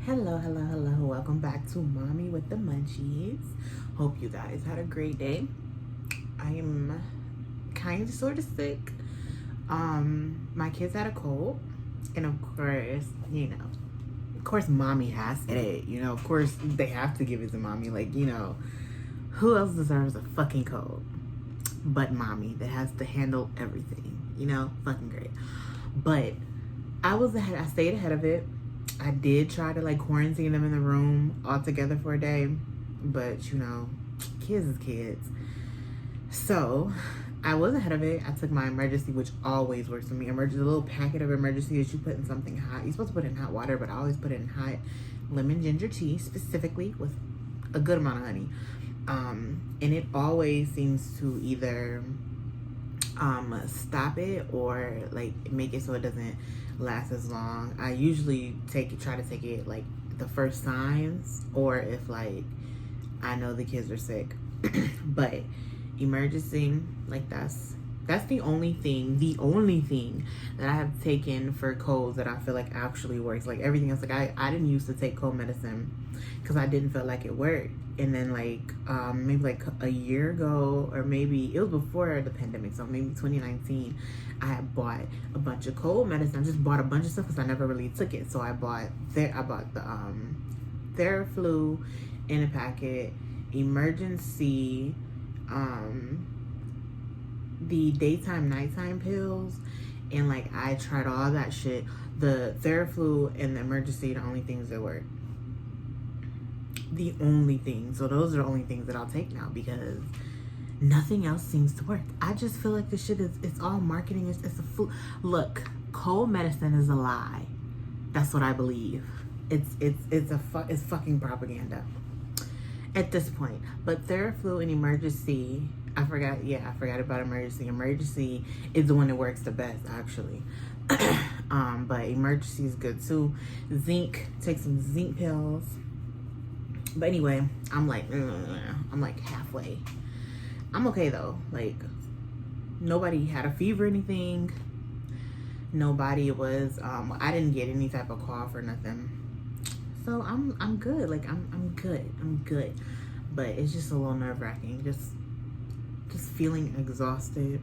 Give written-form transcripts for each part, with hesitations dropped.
Hello, hello, hello. Welcome back to Mommy with the Munchies. Hope you guys had a great day. I am kind of sort of sick. My kids had a cold, and of course, mommy has it. Of course they have to give it to mommy. Who else deserves a fucking cold but mommy that has to handle everything? Fucking great. But I stayed ahead of it. I did try to quarantine them in the room all together for a day, but kids is kids. So I was ahead of it. I took my emergency, which always works for me. Emergency, a little packet of emergency that you put in something hot. You're supposed to put it in hot water, but I always put it in hot lemon ginger tea, specifically with a good amount of honey. And it always seems to either stop it or make it so it doesn't last as long. I usually try to take it the first signs, or if I know the kids are sick. But emergency, that's the only thing that I have taken for colds that I feel like actually works. Everything else, I didn't used to take cold medicine because I didn't feel like it worked. And then maybe a year ago, or maybe it was before the pandemic, so maybe 2019, I had bought a bunch of cold medicine. I just bought a bunch of stuff because I never really took it. So I bought the Theraflu in a packet, emergency, the daytime nighttime pills, and I tried all that shit. The Theraflu and the emergency, the only things that work. The only thing. So those are the only things that I'll take now because nothing else seems to work. I just feel like this shit it's all marketing. It's a fool. Look, cold medicine is a lie. That's what I believe. It's fucking propaganda at this point. But Theraflu and emergency, I forgot about emergency. Emergency is the one that works the best, actually. But emergency is good too. Zinc, take some zinc pills. But anyway, I'm halfway. I'm okay though. Nobody had a fever or anything. Nobody was I didn't get any type of cough or nothing. So I'm good. I'm good. But it's just a little nerve-wracking. Just feeling exhausted.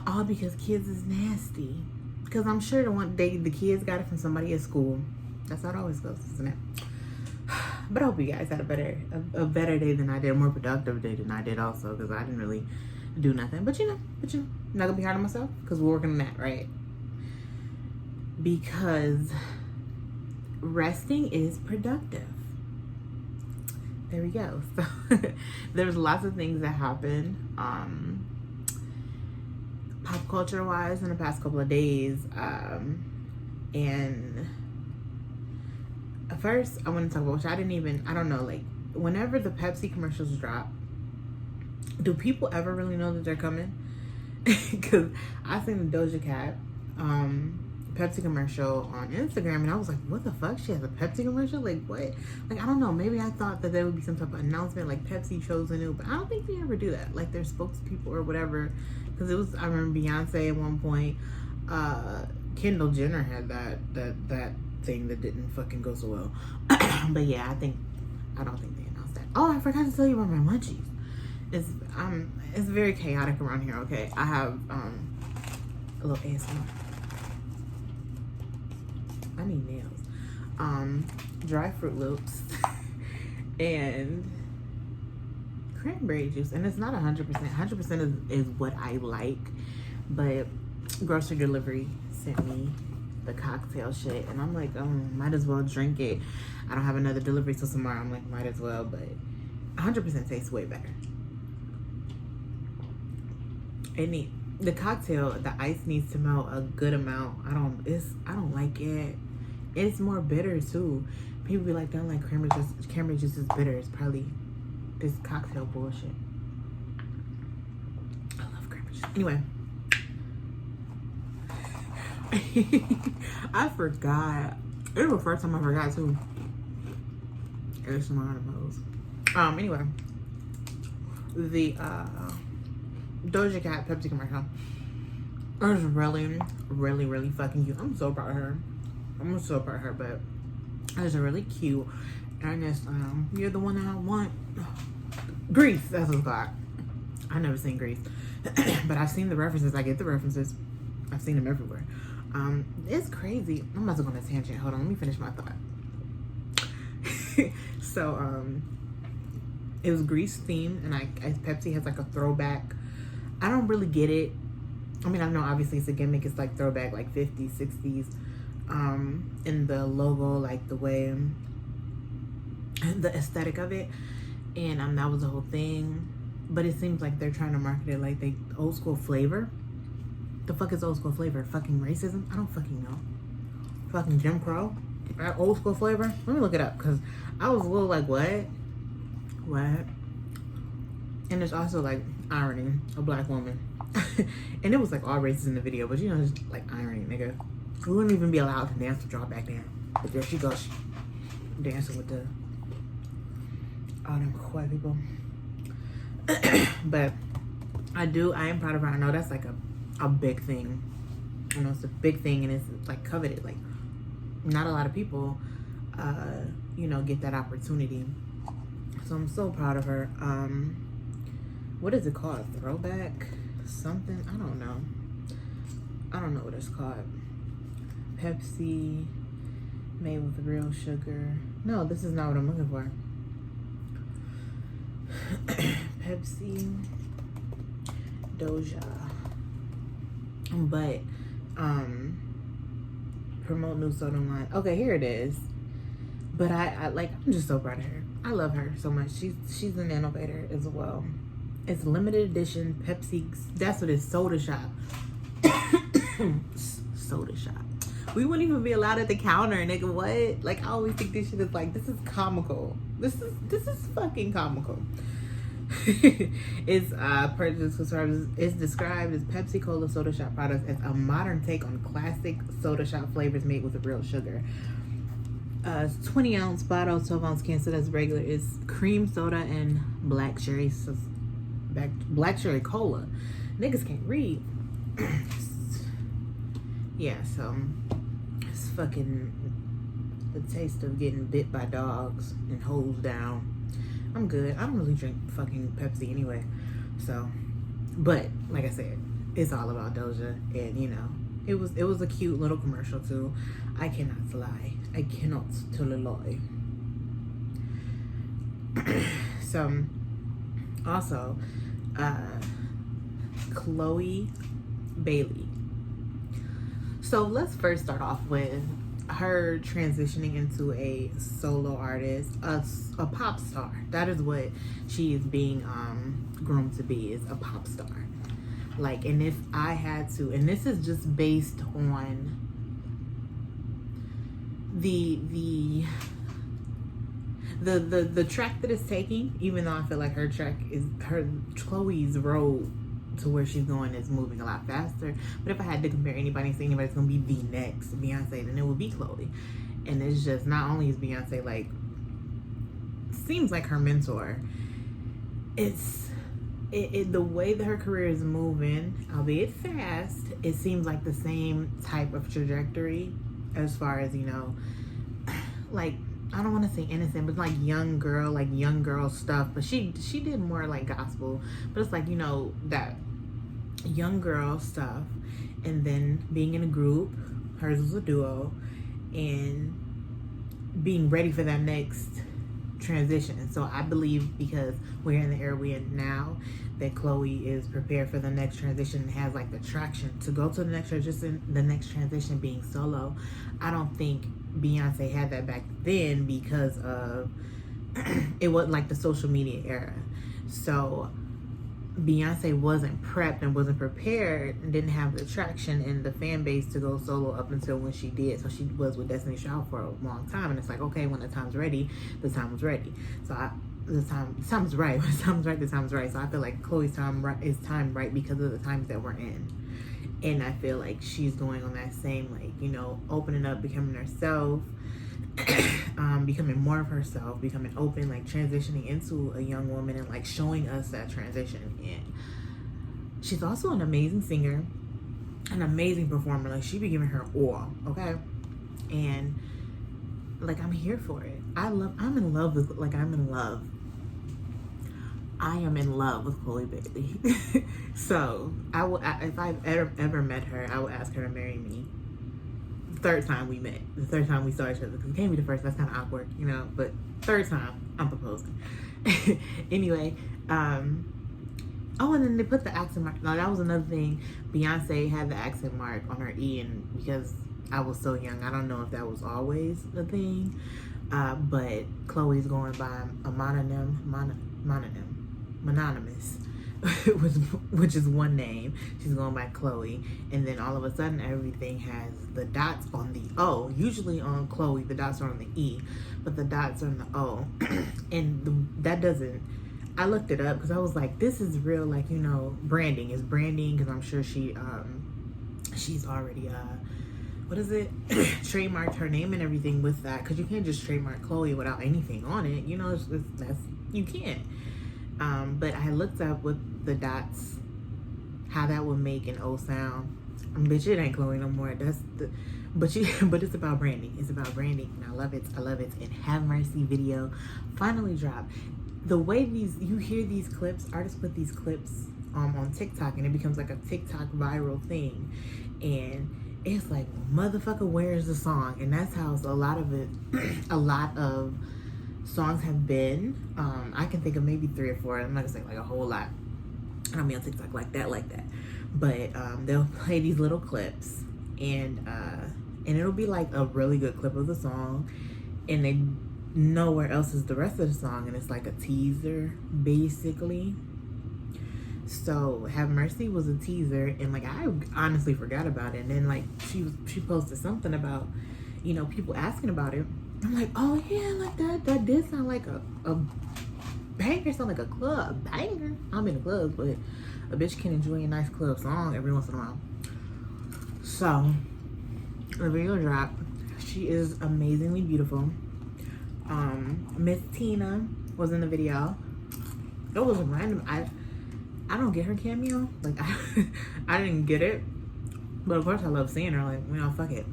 All because kids is nasty. Because I'm sure the kids got it from somebody at school. That's how it always goes, isn't it? But I hope you guys had a better day than I did, a more productive day than I did also, because I didn't really do nothing. But I'm not gonna be hard on myself because we're working on that, right? Because resting is productive. There we go. So there's lots of things that happened pop culture wise in the past couple of days, and first, I want to talk about, which I don't know, whenever the Pepsi commercials drop, do people ever really know that they're coming? Because I seen the Doja Cat Pepsi commercial on Instagram, and I was like, what the fuck? She has a Pepsi commercial? What? I don't know. Maybe I thought that there would be some type of announcement, Pepsi chose a new, but I don't think they ever do that. Their spokespeople or whatever. Because I remember Beyonce at one point, Kendall Jenner had that thing that didn't fucking go so well. But yeah, I don't think they announced that. Oh, I forgot to tell you about my munchies. It's very chaotic around here. Okay, I have a little ASMR. I need nails. Dry Fruit Loops and cranberry juice, and it's not 100%. 100% is what I like, but grocery delivery sent me the cocktail shit, and I'm like, might as well drink it. I don't have another delivery till tomorrow. I'm like, might as well, but 100% tastes way better. And the cocktail, the ice needs to melt a good amount. I don't like it. It's more bitter too. People be like, don't like cranberry juice. Cranberry juice is bitter. It's probably this cocktail bullshit. I love cranberry juice. Anyway. I forgot. It was the first time I forgot too. It's one of those. Anyway, the Doja Cat Pepsi commercial. It was really, really, really fucking cute. I'm so proud of her. I'm gonna still part her, but it's a really cute, earnest, you're the one I want. Grease, that's what's called. I never seen Grease, but I've seen the references. I get the references. I've seen them everywhere. It's crazy. I'm about to go on a tangent. Hold on, let me finish my thought. So, it was Grease themed, and Pepsi has like a throwback. I don't really get it. I mean, I know obviously it's a gimmick. It's like throwback, like 50s, 60s. In the logo, like the way, the aesthetic of it, and that was the whole thing. But it seems like they're trying to market it like they old school flavor. The fuck is old school flavor? Fucking racism? I don't fucking know. Fucking Jim Crow? Old school flavor? Let me look it up, because I was a little like, what? And there's also like irony, a black woman. And it was like all racist in the video, but you know, it's like irony, nigga. We wouldn't even be allowed to dance with y'all back then. But there she goes, dancing with all them white people. But I am proud of her. I know that's like a big thing. You know, it's a big thing, and it's like coveted. Like, not a lot of people, you know, get that opportunity. So I'm so proud of her. What is it called? Throwback? Something? I don't know. I don't know what it's called. Pepsi, made with real sugar. No, this is not what I'm looking for. Pepsi, Doja. But, promote new soda line. Okay, here it is. But I like, I'm just so proud of her. I love her so much. She's an innovator as well. It's limited edition Pepsi. That's what it's, soda shop. Soda shop. We wouldn't even be allowed at the counter, nigga. What? Like, I always think this shit is like, this is comical. This is fucking comical. It's it's described as Pepsi Cola soda shop products as a modern take on classic soda shop flavors made with real sugar. 20-ounce bottle, 12-ounce can, so that's regular. It's cream soda and black cherry cola. Niggas can't read. Yeah, so it's fucking the taste of getting bit by dogs and hosed down. I'm good. I don't really drink fucking Pepsi anyway. So, but like I said, it's all about Doja, and you know, it was a cute little commercial too. I cannot lie. I cannot tell a lie. So, also, Chloe Bailey. So let's first start off with her transitioning into a solo artist, a pop star. That is what she is being groomed to be, is a pop star. Like, and if I had to, and this is just based on the track that it's taking, even though I feel like her track is Chloe's road to where she's going is moving a lot faster. But if I had to compare anybody and say anybody's gonna be the next Beyonce, then it would be Chloe. And it's just, not only is Beyonce like, seems like her mentor, it's the way that her career is moving, albeit fast, it seems like the same type of trajectory as far as, you know, like, I don't want to say innocent, but like young girl stuff. But she did more like gospel, but it's like, you know, that young girl stuff, and then being in a group, hers was a duo, and being ready for that next transition. So I believe, because we're in the era we're in now, that Chloe is prepared for the next transition and has like the traction to go to the next transition being solo. I don't think Beyonce had that back then, because of it wasn't like the social media era. So Beyonce wasn't prepped and wasn't prepared and didn't have the traction and the fan base to go solo up until when she did. So she was with Destiny's Child for a long time, and it's like, okay, when the time's ready, the time was ready. So the time's right. When the time's right, the time's right. So I feel like Chloe's time is timed right because of the times that we're in. And I feel like she's going on that same, like, you know, opening up, becoming herself, becoming more of herself, becoming open, like transitioning into a young woman and like showing us that transition. And she's also an amazing singer, an amazing performer. Like, she be giving her all, okay? And like, I'm here for it. I'm in love with, like, I am in love with Chloe Bailey. So if I've ever met her, I will ask her to marry me. The third time we met, the third time we saw each other, because it can't be the first, that's kind of awkward, you know, but third time, I'm proposing. Anyway, oh, and then they put the accent mark. Now, that was another thing. Beyonce had the accent mark on her E, and because I was so young, I don't know if that was always the thing, but Chloe's going by a mononymous, which is one name. She's going by Chloe, and then all of a sudden everything has the dots on the O. Usually on Chloe the dots are on the E, but the dots are on the O. And that doesn't, I looked it up because I was like, this is real, like, you know, branding is branding, because I'm sure she's already what is it, trademarked her name and everything with that, because you can't just trademark Chloe without anything on it, you know. You can't. But I looked up with the dots how that would make an O sound. Bitch, it ain't Chloe no more. But it's about branding. It's about branding, and I love it. And Have Mercy video finally dropped. The way you hear these clips, artists put these clips on TikTok, and it becomes like a TikTok viral thing, and it's like, motherfucker, where's the song? And that's how a lot of songs have been. I can think of maybe 3 or 4. I'm not gonna say like a whole lot. I don't be on TikTok like that. But they'll play these little clips, and it'll be like a really good clip of the song, and they nowhere else is the rest of the song, and it's like a teaser basically. So Have Mercy was a teaser, and like, I honestly forgot about it, and then like she posted something about, you know, people asking about it. I'm like, oh yeah, like that did sound like a banger, sound like a club banger. I'm in the clubs, but a bitch can enjoy a nice club song every once in a while. So the video dropped. She is amazingly beautiful. Miss Tina was in the video. It was random. I don't get her cameo. Like, I didn't get it, but of course I love seeing her. Like, you know, fuck it.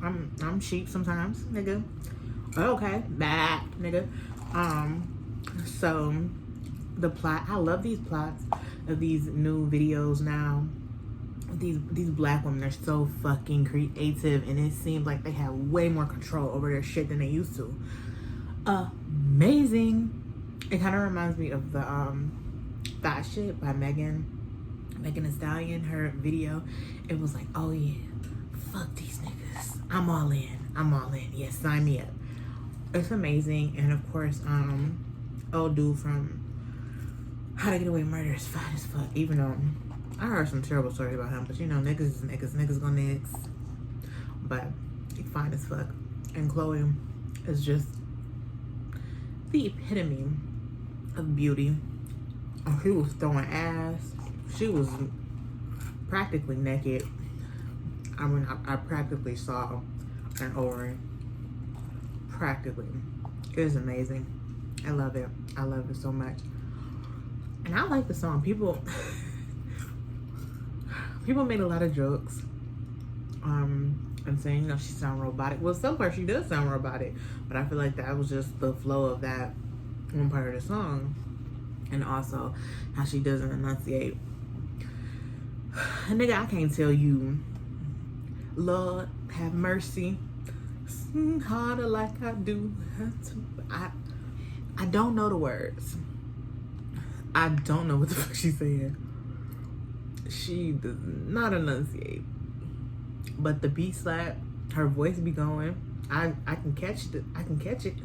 I'm cheap sometimes, nigga. Okay, bad, nigga. So the plot, I love these plots of these new videos now. These black women are so fucking creative, and it seems like they have way more control over their shit than they used to. Amazing. It kind of reminds me of the That Shit by Megan Thee Stallion. Her video, it was like, oh yeah, fuck these niggas, I'm all in, yes, sign me up. It's amazing. And of course, old dude from How to Get Away with Murder is fine as fuck, even though I heard some terrible stories about him, but you know, niggas is niggas gonna niggas, but he's fine as fuck. And Chloe is just the epitome of beauty. She was throwing ass. She was practically naked. I mean, I practically saw an ovary. Practically. It was amazing. I love it. I love it so much. And I like the song. People made a lot of jokes. And saying, you know, she sound robotic. Well, some part she does sound robotic, but I feel like that was just the flow of that one part of the song. And also how she doesn't enunciate. Nigga, I can't tell you, Lord have mercy, harder like I do. I don't know the words. I don't know what the fuck she's saying. She does not enunciate. But the beat slap, her voice be going. I can catch it. I can catch it.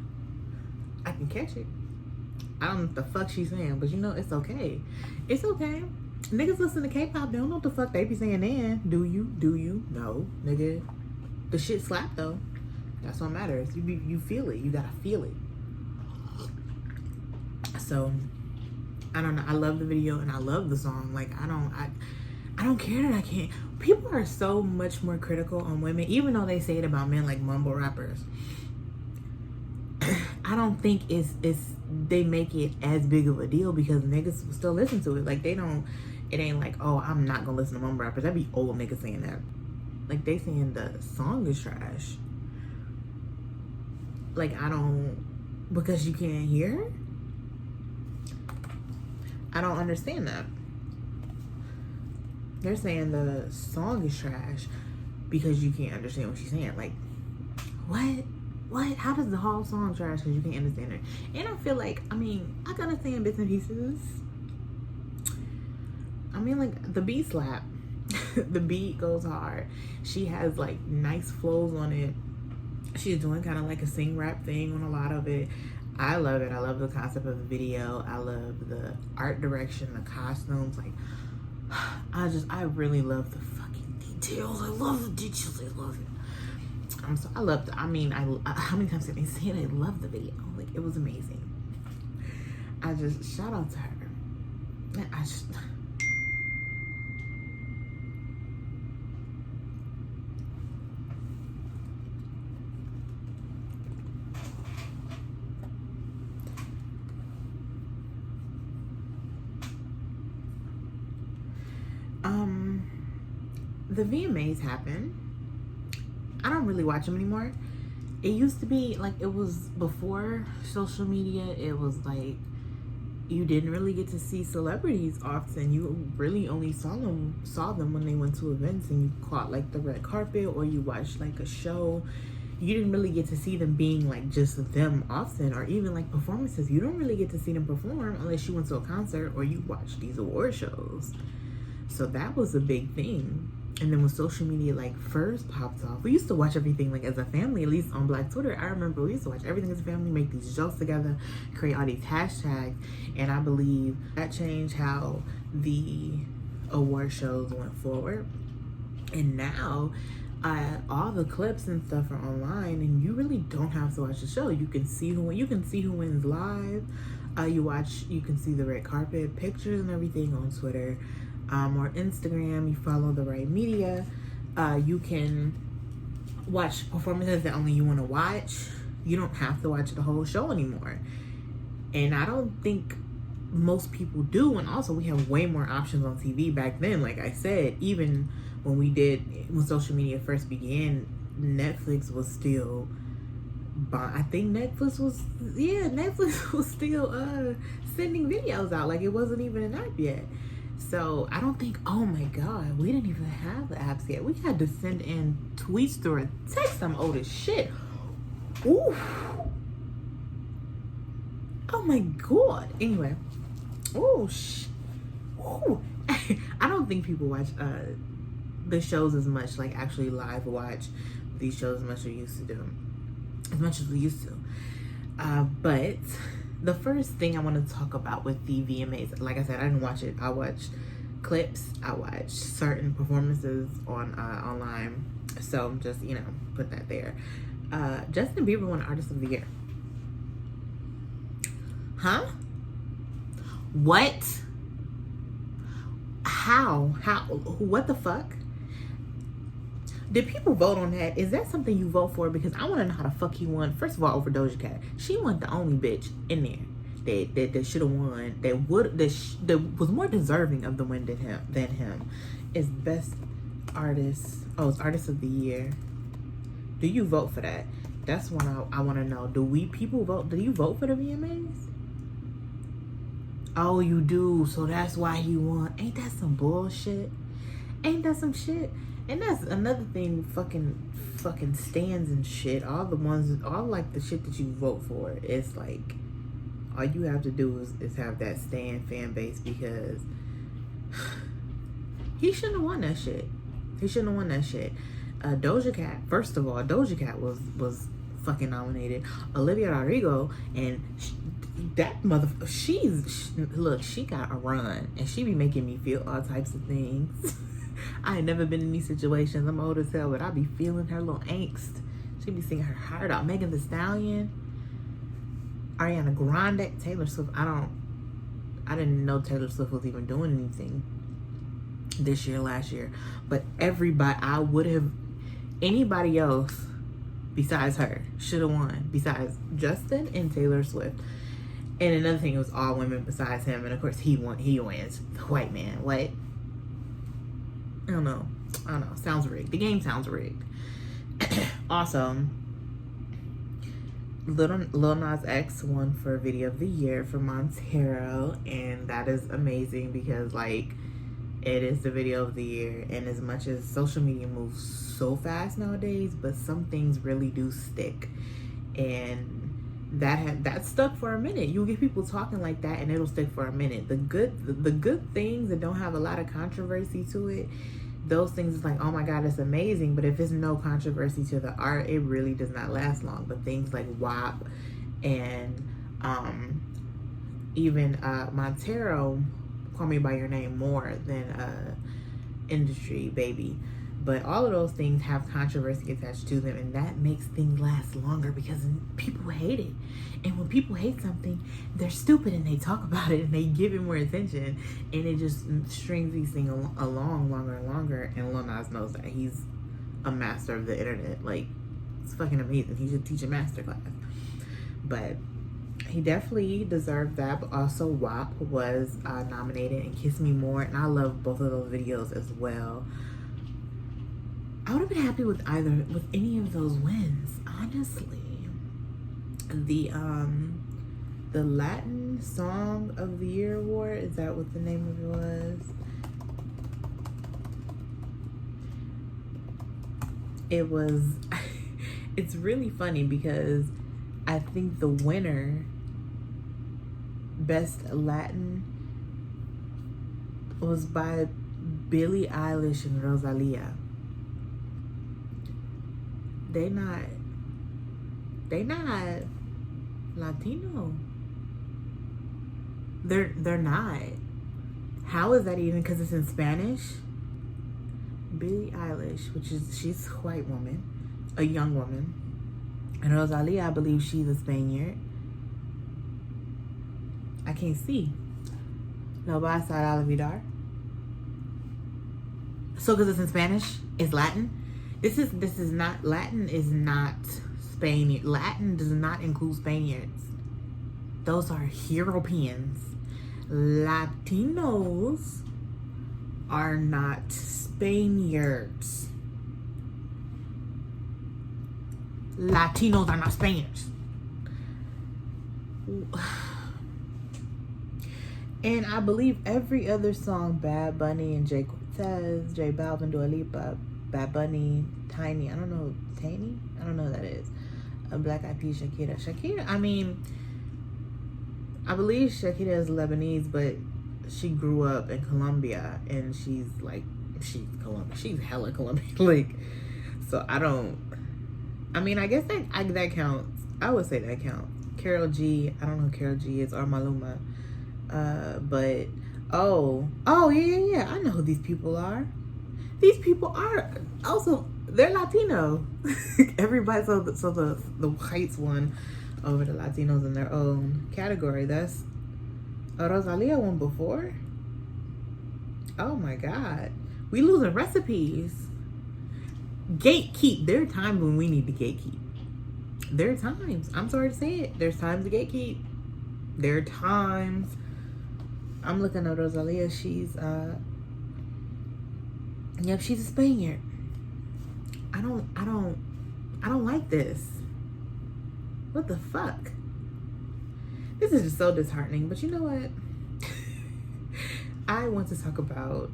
I don't know what the fuck she's saying, but you know, it's okay. It's okay. Niggas listen to K-pop, they don't know what the fuck they be saying then. Do you? No, nigga. The shit slap though. That's what matters. You feel it. You gotta feel it. So, I don't know. I love the video and I love the song. Like, I don't care that I can't. People are so much more critical on women, even though they say it about men, like mumble rappers. I don't think they make it as big of a deal because niggas still listen to it. Like, it ain't like, oh, I'm not gonna listen to mumble rappers. That'd be old niggas saying that. Like, they saying the song is trash. Like, I don't, because you can't hear? I don't understand that. They're saying the song is trash because you can't understand what she's saying. Like, what? What? How does the whole song trash because you can't understand her? And I feel like, I mean, I can understand bits and pieces. I mean, like, the beat slap. The beat goes hard. She has, like, nice flows on it. She's doing kind of like a sing rap thing on a lot of it. I love it. I love the concept of the video. I love the art direction, the costumes. Like, I really love the fucking details. I love the details. I love it. I loved, I mean, how many times did they say I love the video? Like, it was amazing. I just, shout out to her. I just, the VMAs happen. I don't really watch them anymore. It used to be like, it was before social media. It was like you didn't really get to see celebrities often. You really only saw them when they went to events and you caught like the red carpet or you watched like a show. You didn't really get to see them being like just them often, or even like performances. You don't really get to see them perform unless you went to a concert or you watched these award shows. So that was a big thing. And then when social media like first popped off, we used to watch everything like as a family, at least on Black Twitter. I remember we used to watch everything as a family, make these jokes together, create all these hashtags. And I believe that changed how the award shows went forward. And now all the clips and stuff are online, and you really don't have to watch the show. You can see who wins live. You can see the red carpet pictures and everything on Twitter. Or Instagram. You follow the right media. You can watch performances that only you want to watch. You don't have to watch the whole show anymore. And I don't think most people do. And also we have way more options on TV back then. Like I said, even when social media first began, Netflix was still, I think Netflix was still sending videos out. Like, it wasn't even an app yet. So I don't think, oh my God, we didn't even have the apps yet. We had to send in tweets through a text. I'm old as shit. Ooh. Oh my God. Anyway. Ooh. Ooh. I don't think people watch the shows as much, like actually live watch these shows as much as we used to do. As much as we used to. But the first thing I want to talk about with the VMAs, like I said, I didn't watch it. I watched clips. I watched certain performances on online. So just, put that there. Justin Bieber won Artist of the Year. Huh? What? How? What the fuck? Did people vote on that? Is that something you vote for? Because I want to know how the fuck he won. First of all, over Doja Cat. She wasn't the only bitch in there that should have won. That was more deserving of the win than him. Is best artist. Oh, it's Artist of the Year. Do you vote for that? That's what I want to know. People vote? Do you vote for the VMAs? Oh, you do. So that's why he won. Ain't that some bullshit? Ain't that some shit? And that's another thing, fucking stands and shit. All like the shit that you vote for. It's like, all you have to do is have that stand fan base, because he shouldn't have won that shit. Doja Cat, first of all, Doja Cat was fucking nominated. Olivia Rodrigo, and that motherfucker, she got a run, and she be making me feel all types of things. I ain't never been in these situations. I'm old as hell, but I be feeling her little angst. She be singing her heart out. Megan Thee Stallion, Ariana Grande, Taylor Swift. I didn't know Taylor Swift was even doing anything this year, last year. But anybody else besides her should have won, besides Justin and Taylor Swift. And another thing, it was all women besides him. And of course he wins. The white man. What? I don't know. Sounds rigged. The game sounds rigged. Also, Lil Nas X won for Video of the Year for Montero, and that is amazing because like it is the video of the year. And as much as social media moves so fast nowadays, but some things really do stick, and that stuck for a minute. You'll get people talking like that, and it'll stick for a minute. The good things that don't have a lot of controversy to it, those things is like, oh my god, it's amazing. But if there's no controversy to the art, it really does not last long. But things like WAP and even Montero, Call Me By Your Name, more than Industry Baby. But all of those things have controversy attached to them, and that makes things last longer because people hate it. And when people hate something, they're stupid and they talk about it and they give it more attention, and it just strings these things along longer and longer. And Lil Nas knows that. He's a master of the internet. Like, it's fucking amazing. He should teach a master class. But he definitely deserved that. But also WAP was nominated, and Kiss Me More, and I love both of those videos as well. I would have been happy with any of those wins, honestly. The Latin Song of the Year award, is that what the name of it was? It was it's really funny because I think the winner, Best Latin, was by Billie Eilish and Rosalia. They not Latino. They're not. How is that even? Because it's in Spanish. Billie Eilish, she's a white woman, a young woman, and Rosalia, I believe she's a Spaniard. I can't see. No vas a olvidar. So because it's in Spanish, it's Latin. This is not, Latin is not Spaniard. Latin does not include Spaniards. Those are Europeans. Latinos are not Spaniards. Latinos are not Spaniards. And I believe every other song, Bad Bunny and Jay Cortez, J Balvin, Dua Lipa, Bad Bunny, Tiny, I don't know who that is. Black Eyed Peas, Shakira. I mean, I believe Shakira is Lebanese, but she grew up in Colombia, and she's hella Colombian. Like, so I guess that counts. I would say that counts. Karol G, I don't know who Karol G is, or Maluma. But yeah, I know who these people are. These people are also, they're Latino. Everybody, so the whites won over the Latinos in their own category. That's Rosalia won before. Oh my God, we losing recipes. Gatekeep. There are times when we need to gatekeep. There are times. I'm sorry to say it. There's times to gatekeep. There are times. I'm looking at Rosalia. She's yep, she's a Spaniard. I don't like this. What the fuck? This is just so disheartening. But you know what? I want to talk about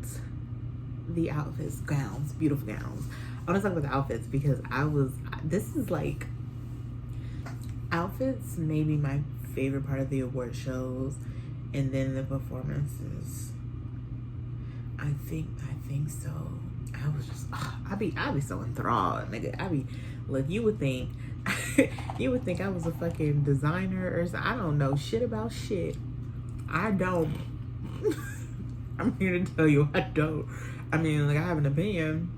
the outfits, gowns, beautiful gowns. I want to talk about the outfits because this is like, outfits may be my favorite part of the award shows, and then the performances. I think so. I was just, I be so enthralled, nigga. Look, you would think I was a fucking designer or something. I don't know shit about shit. I don't. I'm here to tell you I don't. I mean, like, I have an opinion.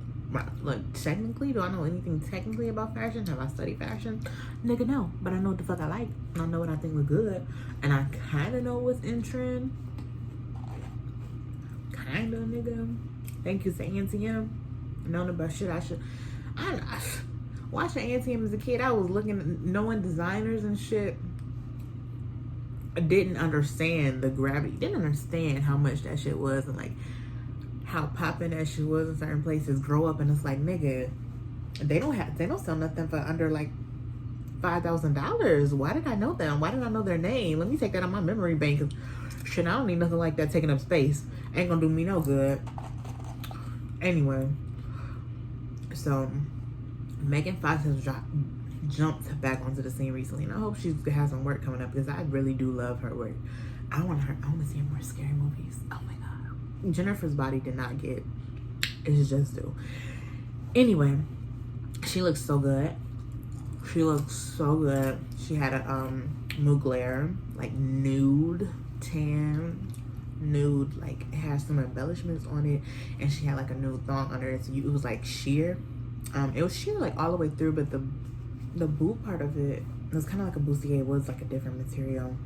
Like, technically, do I know anything technically about fashion? Have I studied fashion? Nigga, no. But I know what the fuck I like. I know what I think look good. And I kind of know what's in trend. Kind of, nigga. Thank you to ANTM. Knowing about shit I watching ANTM as a kid, I was knowing designers and shit. I didn't understand the gravity. Didn't understand how much that shit was, and like how popping that shit was in certain places. Grow up and it's like, nigga, they don't sell nothing for under like $5,000. Why did I know them? Why did I know their name? Let me take that on my memory bank. 'Cause shit, I don't need nothing like that taking up space. Ain't gonna do me no good. Anyway, so Megan Fox has jumped back onto the scene recently, and I hope she has some work coming up because I really do love her work. I want to see more scary movies. Oh my god, Jennifer's Body did not get it's just due. Anyway, she looks so good. She looks so good. She had a Mugler, like nude tan, nude, like it has some embellishments on it, and she had like a nude thong under it, so it was like sheer. It was sheer like all the way through, but the boot part of it was kind of like a bustier. It was like a different material.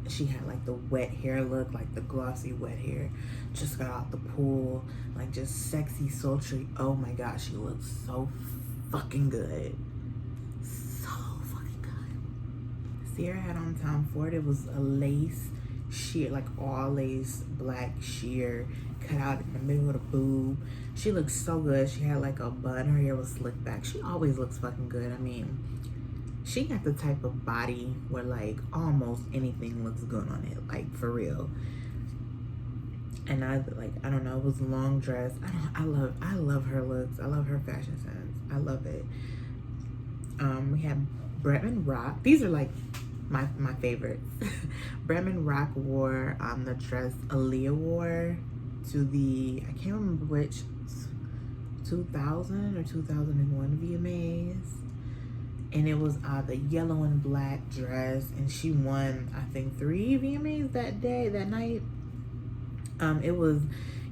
She had like the wet hair look, like the glossy wet hair, just got out the pool, like just sexy, sultry. Oh my god, she looks so fucking good. So fucking good. Sierra had on Tom Ford. It was a lace sheer, like all lace black sheer cut out in the middle of the boob. She looks so good. She had like a bun. Her hair was slicked back. She always looks fucking good. I mean, she got the type of body where like almost anything looks good on it, like for real. And I don't know, it was a long dress. I love her looks. I love her fashion sense. I love it. We have Bretman Rock. These are like my favorites. Bretman Rock wore the dress Aaliyah wore to the, I can't remember which, 2000 or 2001 VMAs. And it was the yellow and black dress, and she won, I think, 3 VMAs that night. It was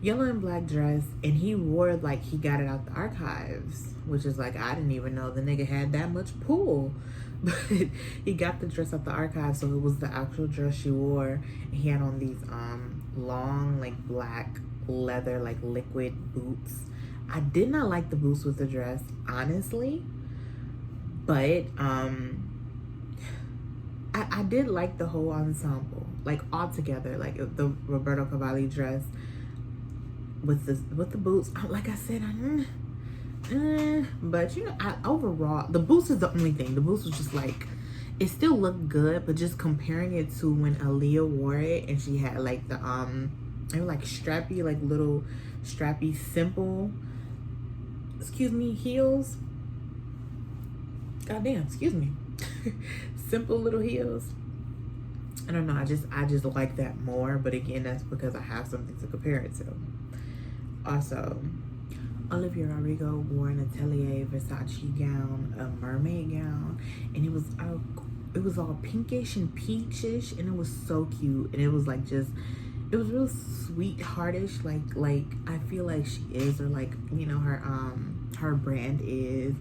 yellow and black dress, and he wore like he got it out the archives, which is like, I didn't even know the nigga had that much pull. But he got the dress out the archives, so it was the actual dress she wore. And he had on these long like black leather like liquid boots. I did not like the boots with the dress, honestly. But I did like the whole ensemble, like all together, like the Roberto Cavalli dress with the boots. Like I said, but you know, overall the boots is the only thing. The boots was just like, it still looked good, but just comparing it to when Aaliyah wore it and she had like the they were like strappy, like little strappy, simple, heels. Goddamn, excuse me. Simple little heels. I don't know, I just like that more, but again, that's because I have something to compare it to. Also, Olivia Rodrigo wore an Atelier Versace gown, a mermaid gown, and it was all pinkish and peachish, and it was so cute, and it was like just, it was real sweetheartish, like I feel like she is, or like, you know, her brand is.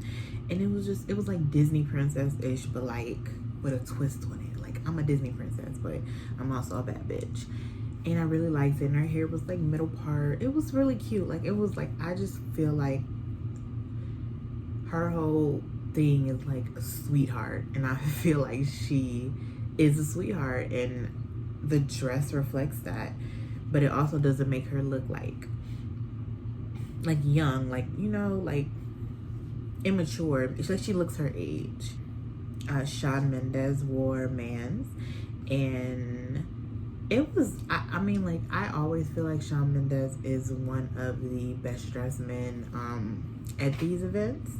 And it was like Disney princess-ish, but like with a twist on it. Like, I'm a Disney princess, but I'm also a bad bitch. And I really liked it. And her hair was like middle part. It was really cute. Like, it was like, I just feel like her whole thing is like a sweetheart. And I feel like she is a sweetheart. And the dress reflects that. But it also doesn't make her look like young. Like, you know, like immature. It's like she looks her age. Shawn Mendes wore Mans, and it was, I mean, like, I always feel like Shawn Mendes is one of the best dressed men at these events.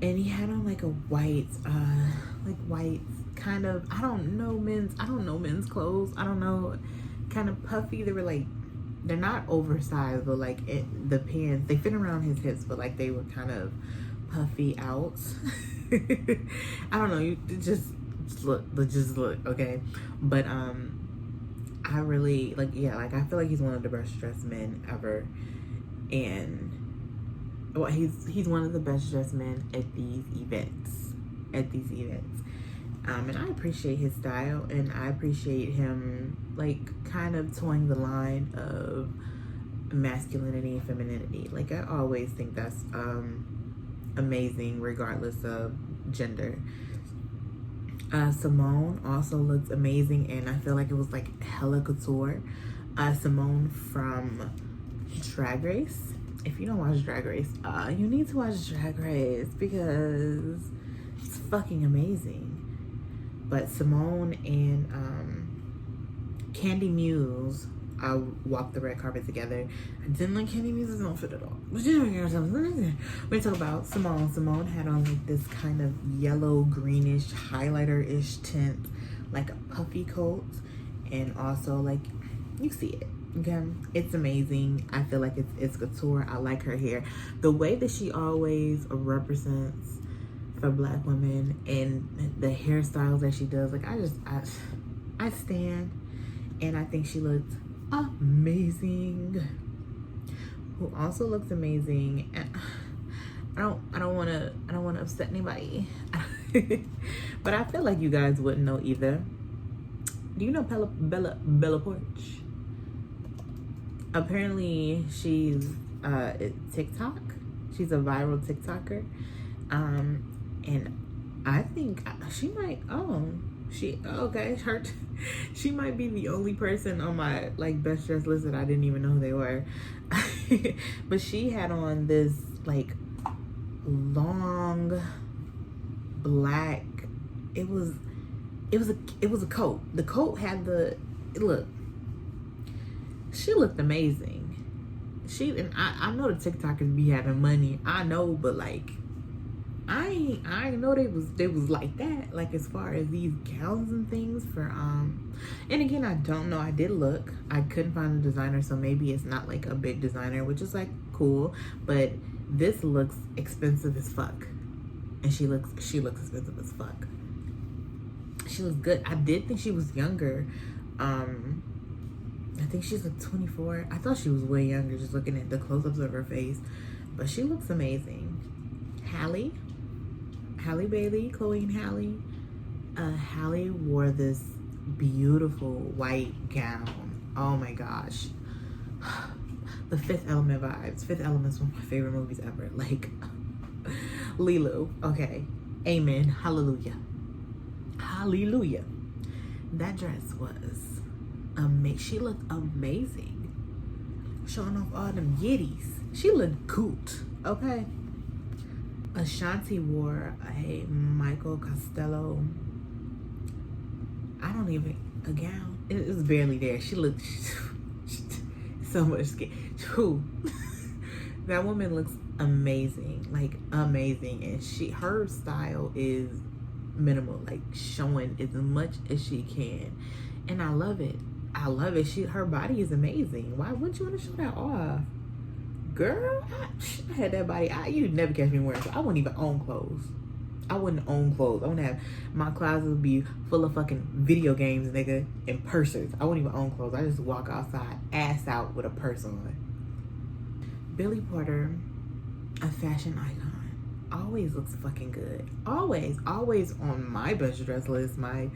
And he had on like a white kind of, I don't know men's clothes. I don't know, kind of puffy. They were like, they're not oversized, but like the pants, they fit around his hips, but like they were kind of puffy out. I don't know, you just look, okay? But I really like, yeah, like I feel like he's one of the best dressed men ever, and well, he's one of the best dressed men at these events. And I appreciate his style, and I appreciate him like kind of towing the line of masculinity and femininity. Like, I always think that's amazing regardless of gender. Simone also looks amazing, and I feel like it was like hella couture. Simone from Drag Race. If you don't watch Drag Race, you need to watch Drag Race because it's fucking amazing. But Simone and Candy Muse, I walked the red carpet together. I didn't like Candy Muse's outfit at all. But we talk about Simone. Simone had on like this kind of yellow greenish highlighter-ish tint, like a puffy coat, and also like you see it. Okay, it's amazing. I feel like it's couture. I like her hair, the way that she always represents for Black women, and the hairstyles that she does. Like I stand, and I think she looks amazing. Who also looks amazing, and I don't want to upset anybody, but I feel like you guys wouldn't know either. Do you know Bella Porch? Apparently she's TikTok. She's a viral TikToker, and I think she might she might be the only person on my like best dressed list that I didn't even know who they were. But she had on this like long black, it was a coat. The coat had she looked amazing. I know the TikTokers be having money, I know, but like I know they was like that, like as far as these gowns and things for and again, I don't know. I did look, I couldn't find a designer, so maybe it's not like a big designer, which is like cool, but this looks expensive as fuck, and she looks expensive as fuck. She looks good. I did think she was younger. I think she's like 24. I thought she was way younger just looking at the close-ups of her face, but she looks amazing. Halle Bailey, Chloe and Halle. Halle wore this beautiful white gown. Oh my gosh. The Fifth Element vibes. Fifth Element's one of my favorite movies ever. Like, Lilu. Okay. Amen. Hallelujah. Hallelujah. That dress was amazing. She looked amazing. Showing off all them yitties. She looked cute. Okay. Ashanti wore a Michael Costello, a gown. It was barely there. She looked so much skin. That woman looks amazing, like amazing, and her style is minimal, like showing as much as she can, and I love it. Her body is amazing. Why wouldn't you want to show that off? Girl, I had that body. You'd never catch me wearing, so I wouldn't even own clothes. I wouldn't own clothes. I wouldn't have, my closet would be full of fucking video games, nigga, and purses. I wouldn't even own clothes. I just walk outside, ass out with a purse on. Billy Porter, a fashion icon, always looks fucking good. Always on my best dress list, my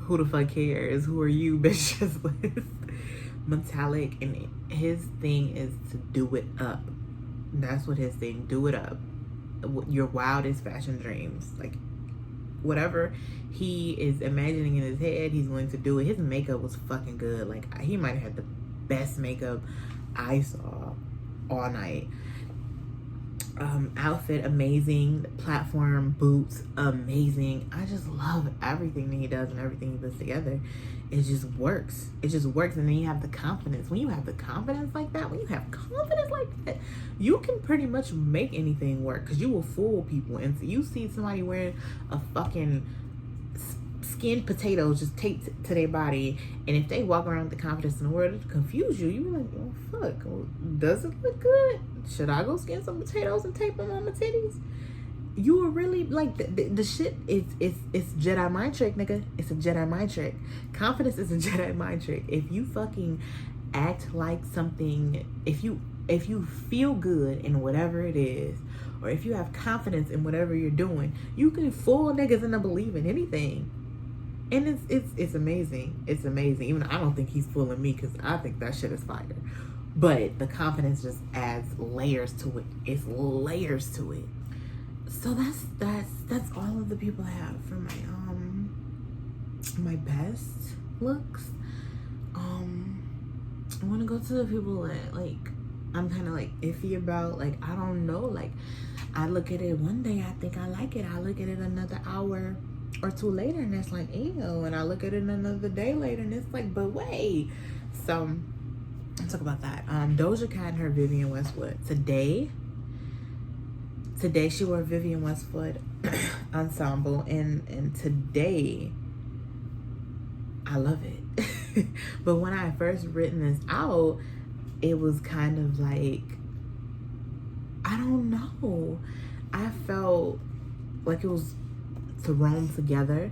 who the fuck cares, who are you best dress list. Metallic, and his thing is to do it up. That's what his thing, do it up. Your wildest fashion dreams, like whatever he is imagining in his head, he's going to do it. His makeup was fucking good. Like, he might have had the best makeup I saw all night. Outfit amazing, platform boots amazing. I just love everything that he does and everything he puts together. It just works. And then you have the confidence. When you have the confidence like that, you can pretty much make anything work, because you will fool people. And so you see somebody wearing a fucking skinned potatoes just taped to their body, and if they walk around with the confidence in the world, it'll confuse you. You're like, oh fuck, well, does it look good? Should I go skin some potatoes and tape them on my titties? You are really like the shit. It's Jedi mind trick, nigga. It's a Jedi mind trick. Confidence is a Jedi mind trick. If you fucking act like something, if you feel good in whatever it is, or if you have confidence in whatever you're doing, you can fool niggas into believing anything. And it's amazing. It's amazing. Even I don't think he's fooling me, because I think that shit is fire. But the confidence just adds layers to it. It's layers to it. So that's all of the people I have for my best looks. I want to go to the people that like I'm kind of like iffy about. Like, I don't know. Like, I look at it one day, I think I like it. I look at it another hour or two later, and it's like, ew. And I look at it another day later, and it's like, but wait. So let's talk about that. Doja Cat and her Vivienne Westwood. Today she wore Vivienne Westwood ensemble, and today I love it. But when I first written this out, it was kind of like, I don't know. I felt like it was thrown together.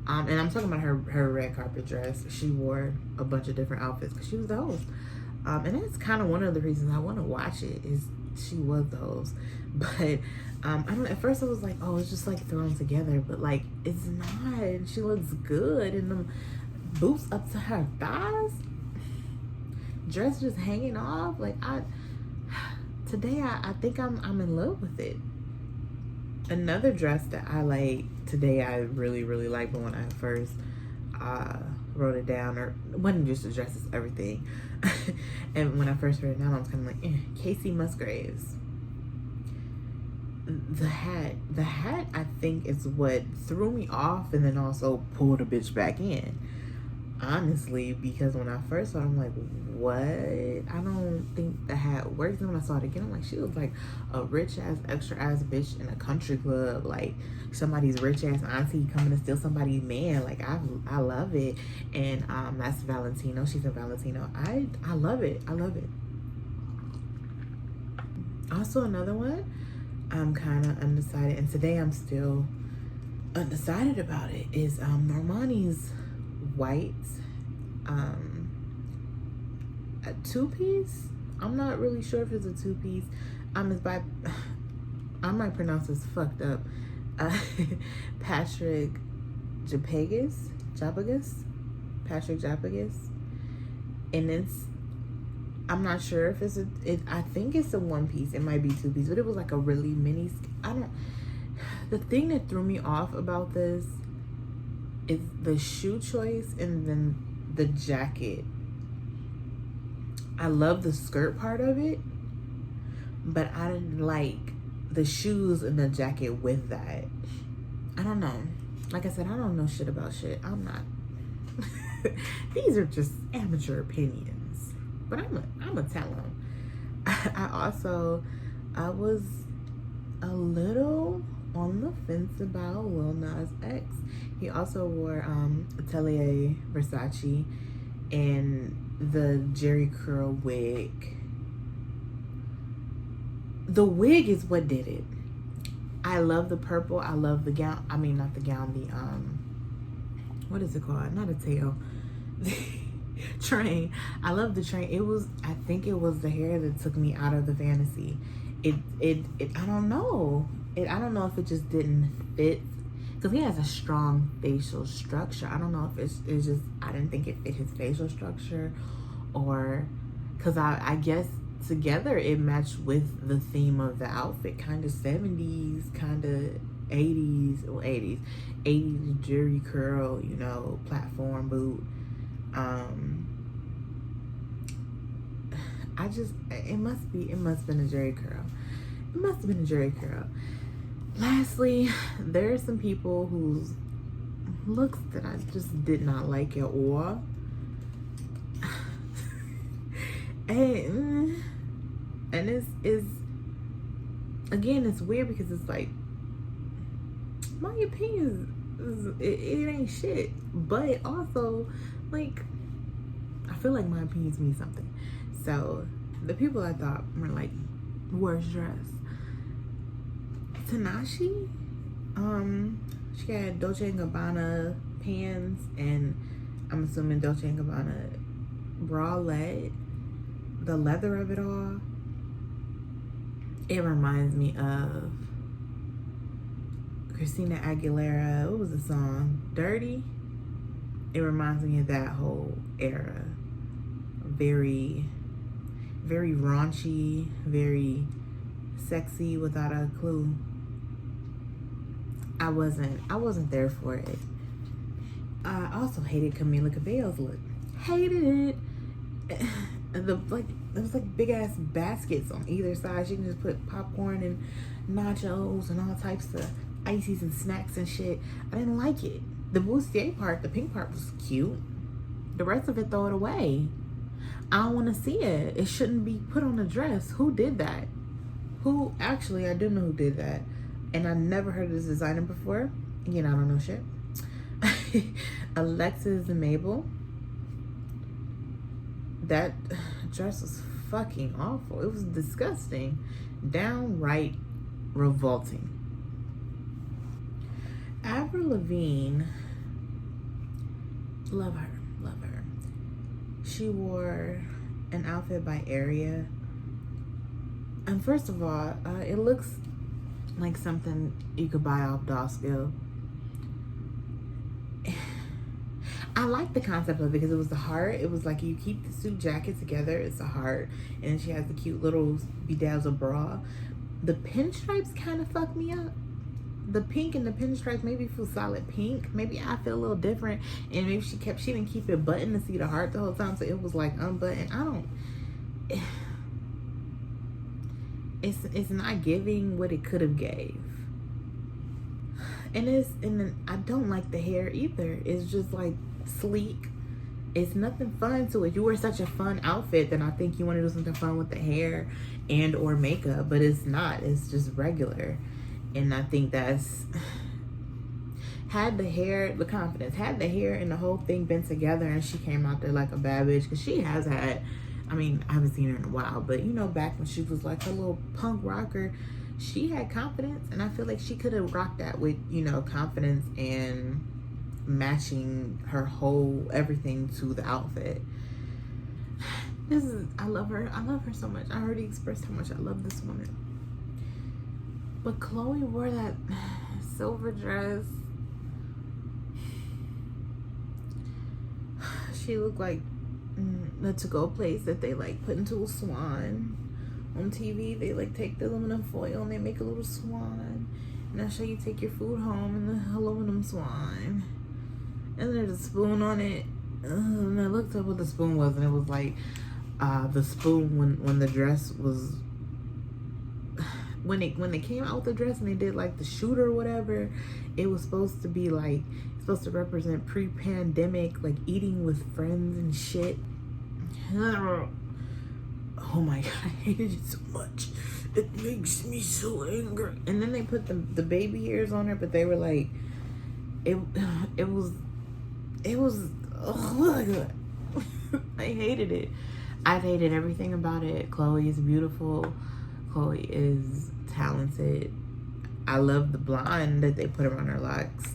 And I'm talking about her red carpet dress. She wore a bunch of different outfits because she was the host. And that's kind of one of the reasons I want to watch it, is she was the host. But I don't know, at first I was like, oh, it's just like thrown together, but like it's not. And she looks good, and them boots up to her thighs, dress just hanging off. Like today I think I'm in love with it. Another dress that I like today, I really like, but when I first wrote it down, or it wasn't just a dress, it's everything. And when I first wrote it down, I was kind of like, Casey Musgraves. The hat I think is what threw me off, and then also pulled a bitch back in, honestly, because when I first saw it, I'm like, what? I don't think the hat works. And when I saw it again, I'm like, she was like a rich ass, extra ass bitch in a country club, like somebody's rich ass auntie coming to steal somebody's man. Like I love it. And that's Valentino. She's a Valentino. I love it. I love it. Also, another one, I'm kind of undecided, and today I'm still undecided about it, is Normani's white a two-piece. I'm not really sure if it's a two-piece. It's by, I might pronounce this fucked up, Patrick Japagas, and I'm not sure if it's I think it's a one piece. It might be two piece, but it was like a really mini. The thing that threw me off about this is the shoe choice and then the jacket. I love the skirt part of it, but I didn't like the shoes and the jacket with that. I don't know. Like I said, I don't know shit about shit. I'm not. These are just amateur opinions, but I'm a tell them. I was a little on the fence about Lil Nas X. He also wore Atelier Versace and the Jerry curl wig. The wig is what did it. I love the purple. I love the gown. I mean, not the gown, the what is it called? Not a tail. The train. I love the train. I think it was the hair that took me out of the fantasy. I don't know. I don't know if it just didn't fit, because he has a strong facial structure. I don't know if it's just, I didn't think it fit his facial structure, or because I guess together it matched with the theme of the outfit, kind of 70s, kind of 80s, well 80s Jerry curl, platform boot. It must have been a Jerry curl. It must have been a Jerry curl. Lastly, there are some people whose looks that I just did not like at all. And it's again, it's weird because it's like, my opinion it ain't shit, but also like I feel like my opinions mean something. So the people I thought were like worst dress, Tanashi, she got Dolce & Gabbana pants, and I'm assuming Dolce & Gabbana bralette. The leather of it all, it reminds me of Christina Aguilera. What was the song? Dirty? It reminds me of that whole era. Very, very raunchy, very sexy without a clue. I wasn't there for it. I also hated Camila Cabello's look. Hated it. it was like big ass baskets on either side. You can just put popcorn and nachos and all types of ices and snacks and shit. I didn't like it. The bustier part, the pink part was cute. The rest of it, throw it away. I don't want to see it. It shouldn't be put on a dress. Who did that? Who, actually, I do know who did that. And I never heard of this designer before. You know, I don't know shit. Alexis and Mabel. That dress was fucking awful. It was disgusting. Downright revolting. Avril Lavigne, love her. She wore an outfit by Area. And first of all, it looks like something you could buy off Dollskill. I like the concept of it because it was the heart. It was like you keep the suit jacket together. It's a heart. And she has the cute little bedazzled bra. The pinstripes kind of fucked me up. The pink and the pinstripes made me feel solid pink. Maybe I feel a little different. And maybe she didn't keep it buttoned to see the heart the whole time. So it was like unbuttoned. It's not giving what it could have gave. And I don't like the hair either. It's just like sleek. It's nothing fun to it. You wear such a fun outfit, then I think you want to do something fun with the hair and or makeup, but it's not. It's just regular. And I think that's had the hair, the confidence, had the hair and the whole thing been together, and she came out there like a bad bitch, because she has had, I mean, I haven't seen her in a while, but you know, back when she was like a little punk rocker, she had confidence, and I feel like she could have rocked that with, you know, confidence and matching her whole everything to the outfit. I love her so much. I already expressed how much I love this woman. But Chloe wore that silver dress. She looked like the to-go place that they like put into a swan. On TV, they like take the aluminum foil and they make a little swan. And that's how you take your food home in the aluminum swan. And there's a spoon on it. And I looked up what the spoon was, and it was like the spoon when the dress was, when they came out with the dress and they did like the shoot or whatever, it was supposed to be like, it's supposed to represent pre-pandemic, like eating with friends and shit. Oh my god, I hated it so much. It makes me so angry. And then they put the baby ears on her, but they were like, it was oh, I hated it. I've hated everything about it. Chloe is beautiful. Chloe is talented. I love the blonde that they put around her locks.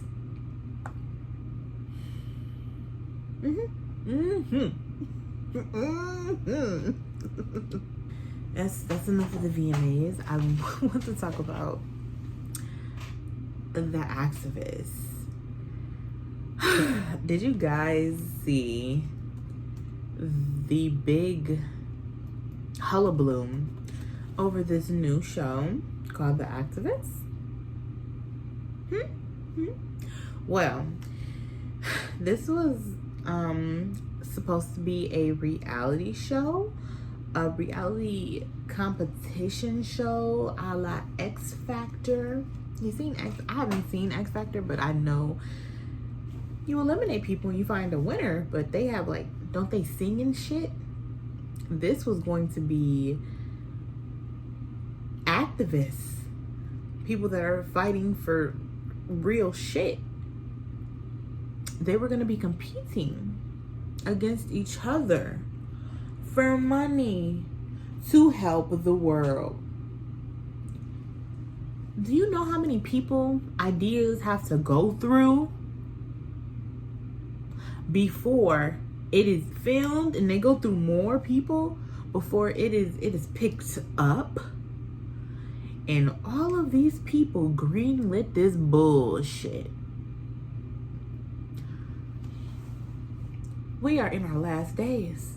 That's enough of the VMAs. I want to talk about the activists. Did you guys see the big hullabaloo over this new show called The Activists? Well, this was supposed to be a reality show, a reality competition show a la X Factor. You seen X? I haven't seen X Factor, but I know you eliminate people and you find a winner, but they have like, don't they sing and shit? This was going to be activists, people that are fighting for real shit. They were going to be competing against each other for money to help the world. Do you know how many people ideas have to go through before it is filmed, and they go through more people before it is picked up? And all of these people greenlit this bullshit. We are in our last days.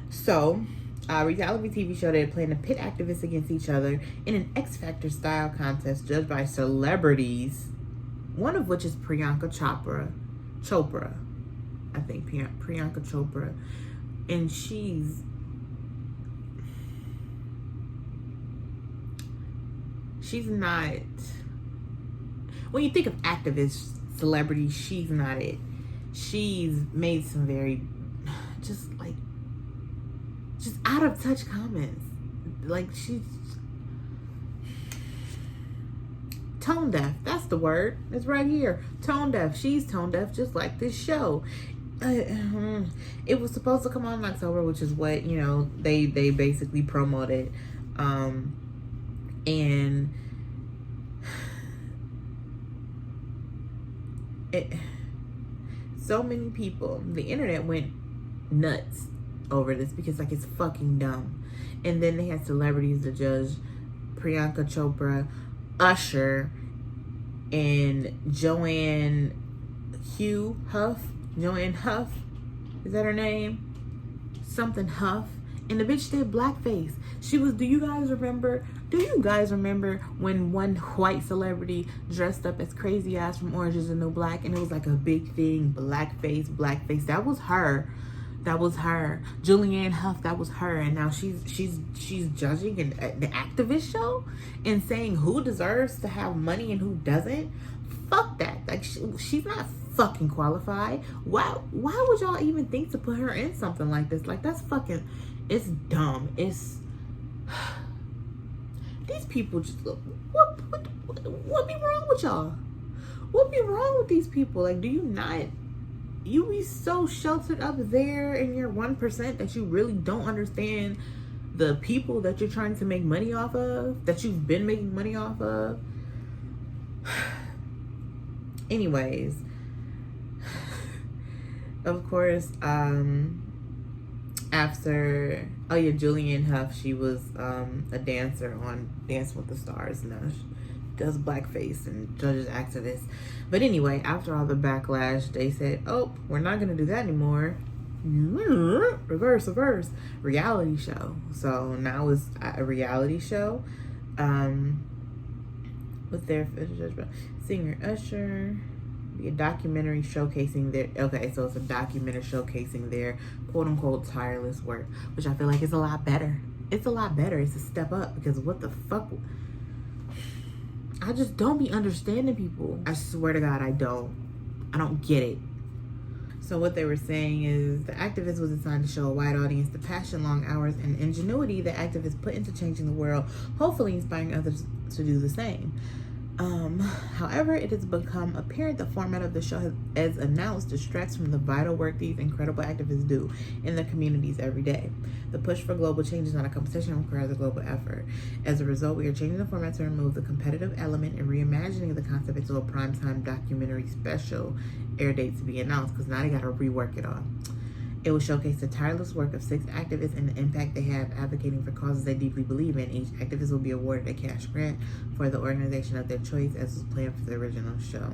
So, reality TV show, they're playing to pit activists against each other in an X Factor style contest judged by celebrities, one of which is Priyanka Chopra. I think Priyanka Chopra, And she's not, when you think of activist celebrity, she's not it. She's made some very just out of touch comments. Like, she's tone deaf. That's the word. It's right here. Tone deaf. She's tone deaf, just like this show. It was supposed to come on in October, which is what, you know, they basically promoted. And so many people, the internet went nuts over this because, like, it's fucking dumb. And then they had celebrities to judge: Priyanka Chopra, Usher, and Joanne Huff. Is that her name? Something Huff. And the bitch did blackface. She was, do you guys remember when one white celebrity dressed up as Crazy Ass from Orange Is the New Black, and it was like a big thing, blackface. That was her. Julianne Hough, that was her. And now she's judging the activist show and saying who deserves to have money and who doesn't. Fuck that. Like, she's not fucking qualified. Why would y'all even think to put her in something like this? Like, that's fucking, it's dumb. It's these people just look, what be wrong with y'all? What be wrong with these people? Like, do you not, you be so sheltered up there in your 1% that you really don't understand the people that you're trying to make money off of, that you've been making money off of? Anyways, of course, after, oh yeah, Julianne Hough, she was a dancer on Dance with the Stars. Now she does blackface and judges activists. But anyway, after all the backlash, they said, oh, we're not gonna do that anymore. Reverse reality show. So now it's a reality show with their singer Usher. Be a documentary showcasing their, okay, so it's a documentary showcasing their quote unquote tireless work, which I feel like is a lot better. It's a step up, because what the fuck, I just don't be understanding people. I swear to God, I don't get it. So what they were saying is the activist was designed to show a wide audience the passion, long hours, and ingenuity that activists put into changing the world, hopefully inspiring others to do the same. However, it has become apparent the format of the show has, as announced, distracts from the vital work these incredible activists do in their communities every day. The push for global change is not a competition and requires a global effort. As a result, we are changing the format to remove the competitive element and reimagining the concept into a primetime documentary special, air date to be announced, because now they got to rework it all. It will showcase the tireless work of 6 activists and the impact they have advocating for causes they deeply believe in. Each activist will be awarded a cash grant for the organization of their choice, as was planned for the original show.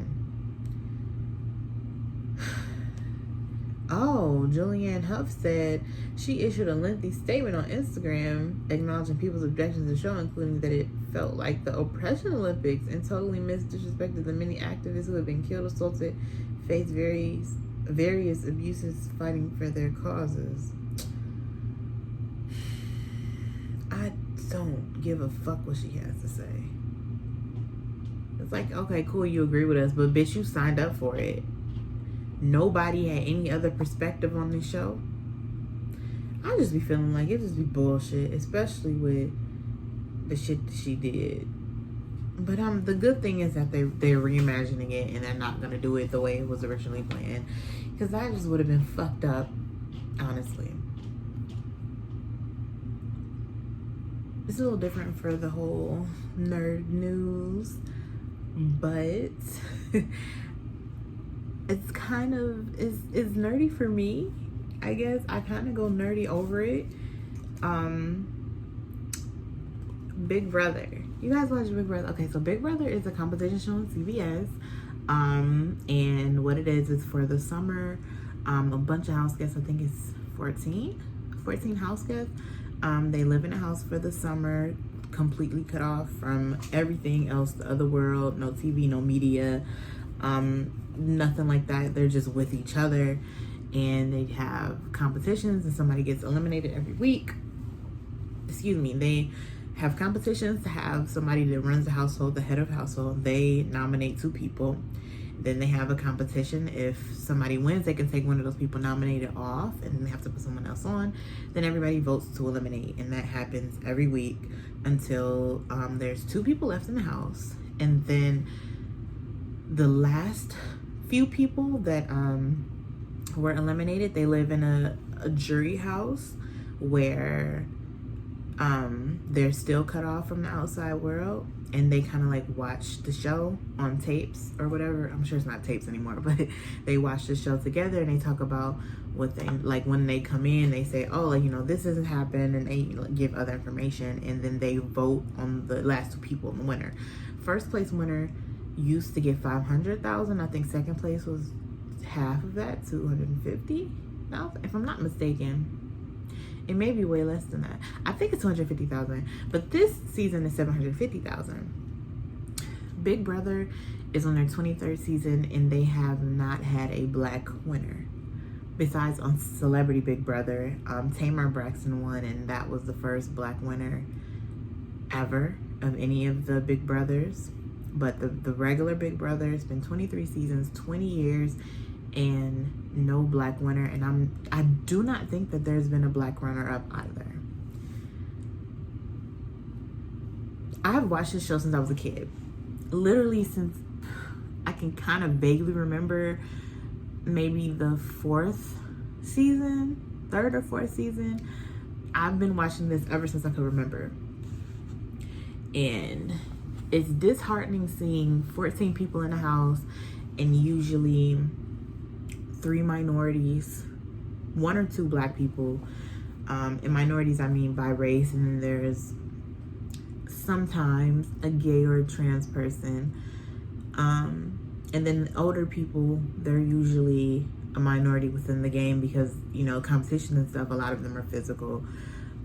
Oh, Julianne Hough said she issued a lengthy statement on Instagram acknowledging people's objections to the show, including that it felt like the Oppression Olympics and totally disrespected the many activists who have been killed, assaulted, faced various abuses fighting for their causes. I don't give a fuck what she has to say. It's like, okay, cool, you agree with us, but bitch, you signed up for it. Nobody had any other perspective on this show. I just be feeling like it just be bullshit, especially with the shit that she did. But the good thing is that they're reimagining it, and they're not gonna do it the way it was originally planned, because that just would have been fucked up, honestly. It's a little different for the whole nerd news, but it's kind of it's nerdy for me. I guess I kind of go nerdy over it. Big Brother. You guys watch Big Brother? Okay, so Big Brother is a competition show on CBS. And what it is for the summer, a bunch of house guests, I think it's 14 house guests. They live in a house for the summer, completely cut off from everything else, the other world, no TV, no media, nothing like that. They're just with each other. and they have competitions, and somebody gets eliminated every week. Excuse me. They have competitions to have somebody that runs the household, the head of household. They nominate 2 people. Then they have a competition. If somebody wins, they can take one of those people nominated off, and then they have to put someone else on. Then everybody votes to eliminate, and that happens every week until there's 2 people left in the house. And then the last few people that were eliminated, they live in a jury house where they're still cut off from the outside world, and they kind of like watch the show on tapes or whatever. I'm sure it's not tapes anymore, but they watch the show together, and they talk about what they like. When they come in, they say, oh, like, you know, this hasn't happened, and they give other information, and then they vote on the last 2 people in the winner. First place winner used to get 500,000. I think second place was half of that, 250,000, if I'm not mistaken. It may be way less than that. I think it's 250,000, but this season is 750,000. Big Brother is on their 23rd season, and they have not had a black winner. Besides on Celebrity Big Brother, Tamar Braxton won, and that was the first black winner ever of any of the Big Brothers. But the regular Big Brother, it's been 23 seasons, 20 years, and no black winner. And I do not think that there's been a black runner-up either. I've watched this show since I was a kid. Literally since I can kind of vaguely remember, maybe the 4th season, 3rd or 4th season. I've been watching this ever since I could remember. And it's disheartening seeing 14 people in the house, and usually 3 minorities, 1 or 2 black people. And minorities, I mean by race, and then there's sometimes a gay or a trans person. And then older people, they're usually a minority within the game because, you know, competition and stuff, a lot of them are physical.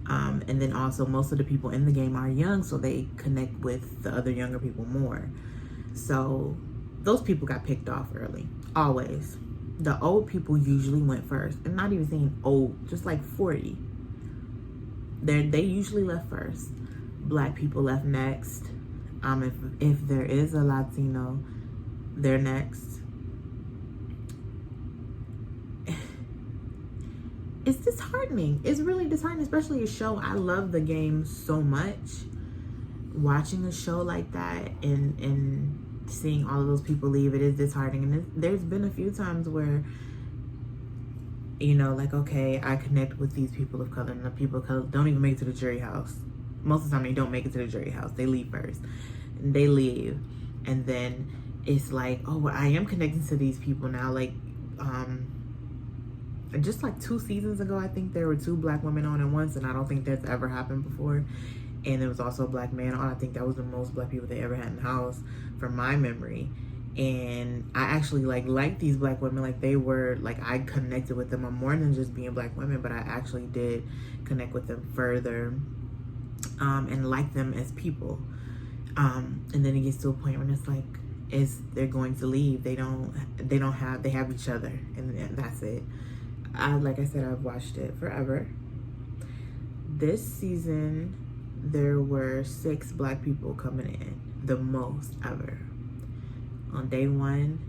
And then also most of the people in the game are young, so they connect with the other younger people more. So those people got picked off early, always. The old people usually went first, and not even saying old, just like 40. They usually left first. Black people left next. If there is a Latino, they're next. It's disheartening. It's really disheartening, especially a show. I love the game so much. Watching a show like that and seeing all of those people leave, it is disheartening. And there's been a few times where, you know, like, okay, I connect with these people of color, and the people of color don't even make it to the jury house. Most of the time they don't make it to the jury house. They leave first. And they leave. And then it's like, oh, well, I am connecting to these people now. Like, just like 2 seasons ago, I think there were 2 black women on at once, and I don't think that's ever happened before. And there was also a black man on. I think that was the most black people they ever had in the house, from my memory. And I actually like these black women. Like, they were, like, I connected with them on more than just being black women, but I actually did connect with them further, and like them as people. And then it gets to a point when it's like, they're going to leave. They have each other, and that's it. Like I said, I've watched it forever. This season, there were 6 black people coming in, the most ever. On day 1,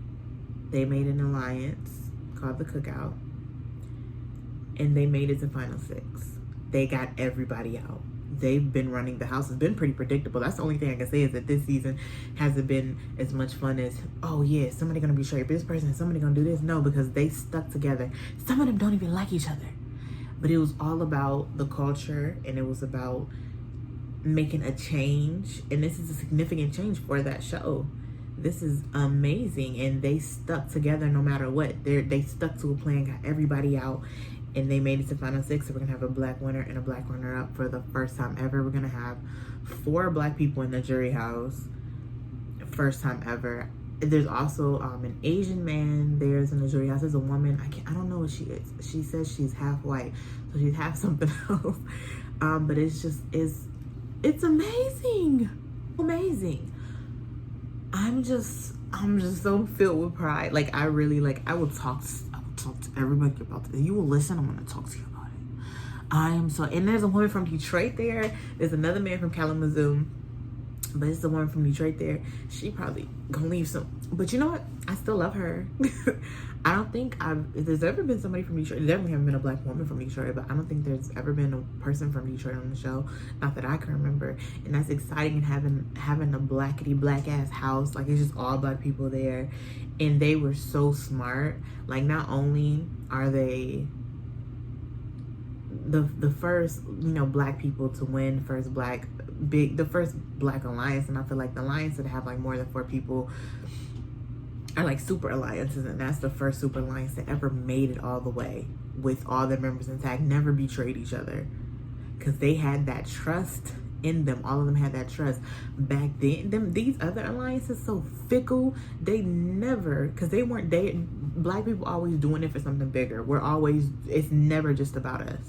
they made an alliance called the Cookout, and they made it to final 6. They got everybody out. They've been running the house. It's been pretty predictable. That's the only thing I can say, is that this season hasn't been as much fun as, oh yeah, somebody gonna betray this person, somebody gonna do this. No, because they stuck together. Some of them don't even like each other. But it was all about the culture, and it was about making a change. And this is a significant change for that show. This is amazing. And they stuck together no matter what. They stuck to a plan, got everybody out, and they made it to final 6. So we're gonna have a black winner and a black runner-up for the first time ever. We're gonna have 4 black people in the jury house, first time ever. There's also an Asian man there's in the jury house. There's a woman, I don't know what she is. She says she's half white, so she's half something else. But it's amazing. Amazing. I'm just so filled with pride. Like, I really, like, I would talk talk to everybody about this. You will listen, I'm gonna talk to you about it. I am so, and there's a woman from Detroit there. There's another man from Kalamazoo. But it's the one from Detroit there. She probably gonna leave some. But you know what? I still love her. I don't think if there's ever been somebody from Detroit, there definitely haven't been a black woman from Detroit, but I don't think there's ever been a person from Detroit on the show. Not that I can remember. And that's exciting, and having a blackety black ass house. Like, it's just all black people there. And they were so smart. Like, not only are they the first, you know, black people to win the first black alliance, and I feel like the alliance that have like more than 4 people are like super alliances, and that's the first super alliance that ever made it all the way with all their members intact, never betrayed each other, because they had that trust in them. All of them had that trust back then. These other alliances so fickle, they never, because black people always doing it for something bigger. It's never just about us.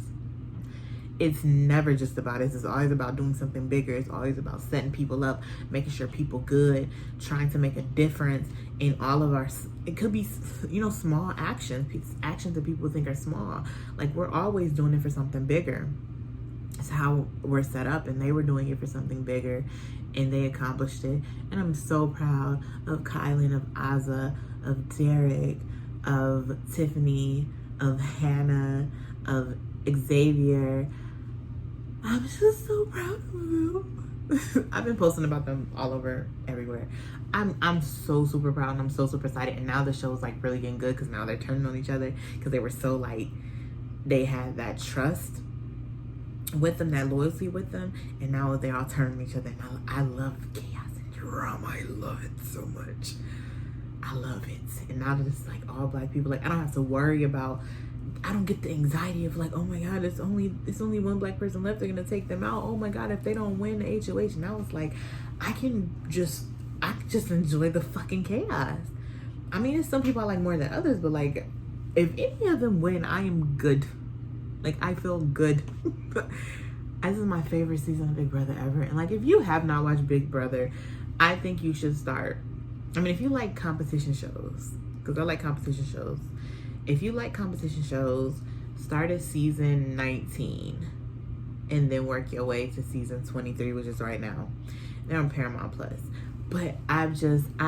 It's never just about us. It's always about doing something bigger. It's always about setting people up, making sure people good, trying to make a difference in all of our, it could be, you know, small actions that people think are small. Like, we're always doing it for something bigger. It's how we're set up, and they were doing it for something bigger, and they accomplished it. And I'm so proud of Kylan, of Azza, of Derek, of Tiffany, of Hannah, of Xavier. I'm just so proud of them. I've been posting about them all over everywhere. I'm so super proud, and I'm so super excited. And now the show is like really getting good, because now they're turning on each other, because they were so like, they had that trust with them, that loyalty with them, and now they're all turning on each other. And I love chaos and drama. I love it so much. I love it. And now that it's like all black people, like, I don't have to worry about, I don't get the anxiety of like, oh my God, it's only one black person left, they're gonna take them out. Oh my God, if they don't win the HOH. Now it's like, I just enjoy the fucking chaos. I mean, it's some people I like more than others, but like, if any of them win, I am good. Like, I feel good. This is my favorite season of Big Brother ever. And like, if you have not watched Big Brother, I think you should start. I mean, if you like competition shows, because I like competition shows. If you like competition shows, start at season 19 and then work your way to season 23, which is right now. They're on Paramount Plus. But I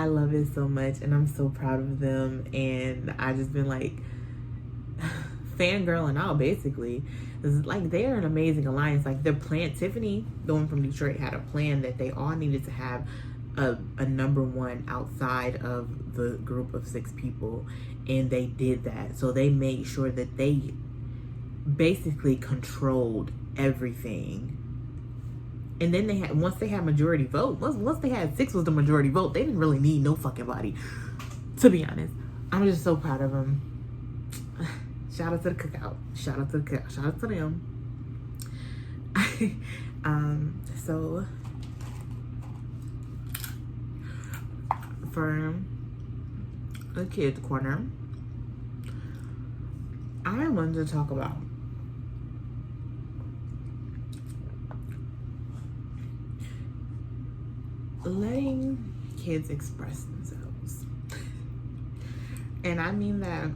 love it so much, and I'm so proud of them. And I just been like fangirling out, basically. It's like, they're an amazing alliance. Like, their plan, Tiffany, the one from Detroit, had a plan that they all needed to have a number one outside of the group of 6 people, and they did that. So they made sure that they basically controlled everything. And then once they had majority vote, once they had 6 was the majority vote, they didn't really need no fucking body, to be honest. I'm just so proud of them. Shout out to the cookout. Shout out to the cookout. Shout out to them. So for the kids corner, I wanted to talk about letting kids express themselves. And I mean that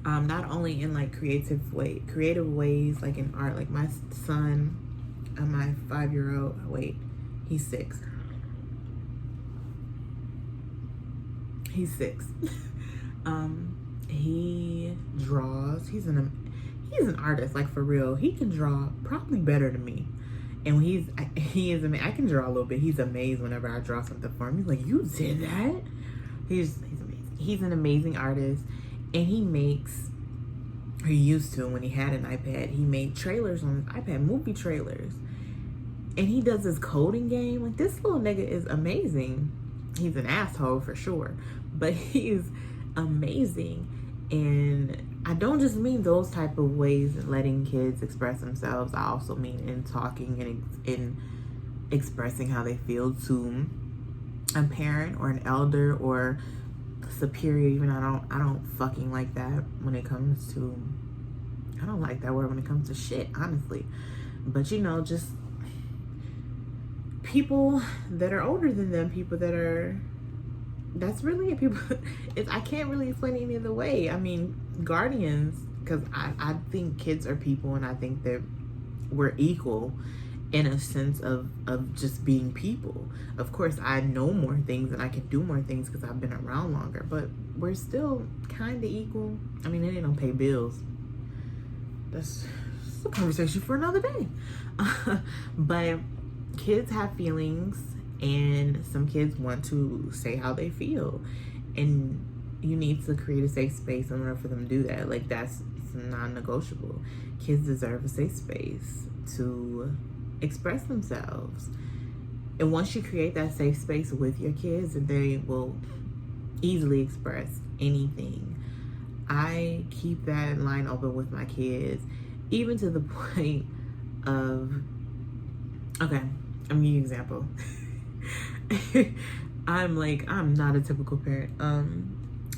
not only in like creative ways, like in art. Like, my son, my 5-year-old, wait, he's 6. He's 6. He draws. He's an artist, like, for real. He can draw probably better than me. And he is amazing. I can draw a little bit. He's amazed whenever I draw something for him. He's like, you did that? He's amazing. He's an amazing artist. And he used to, when he had an iPad, he made trailers on his iPad, movie trailers. And he does his coding game. Like, this little nigga is amazing. He's an asshole for sure, but he's amazing. And I don't just mean those type of ways in letting kids express themselves. I also mean in talking and in expressing how they feel to a parent or an elder or superior. Even I don't fucking like that when it comes to, I don't like that word when it comes to shit, honestly. But you know, just people that are older than them, people that are that's really it. People, I can't really explain it any other way. I mean, guardians, because I think kids are people, and I think that we're equal in a sense of just being people. Of course, I know more things and I can do more things because I've been around longer, but we're still kind of equal. I mean, they don't pay bills. That's a conversation for another day. But kids have feelings, and some kids want to say how they feel, and you need to create a safe space in order for them to do that. Like, it's non-negotiable. Kids deserve a safe space to express themselves, and once you create that safe space with your kids, they will easily express anything. I keep that line open with my kids, even to the point of, okay, I'm giving you an example. I'm not a typical parent.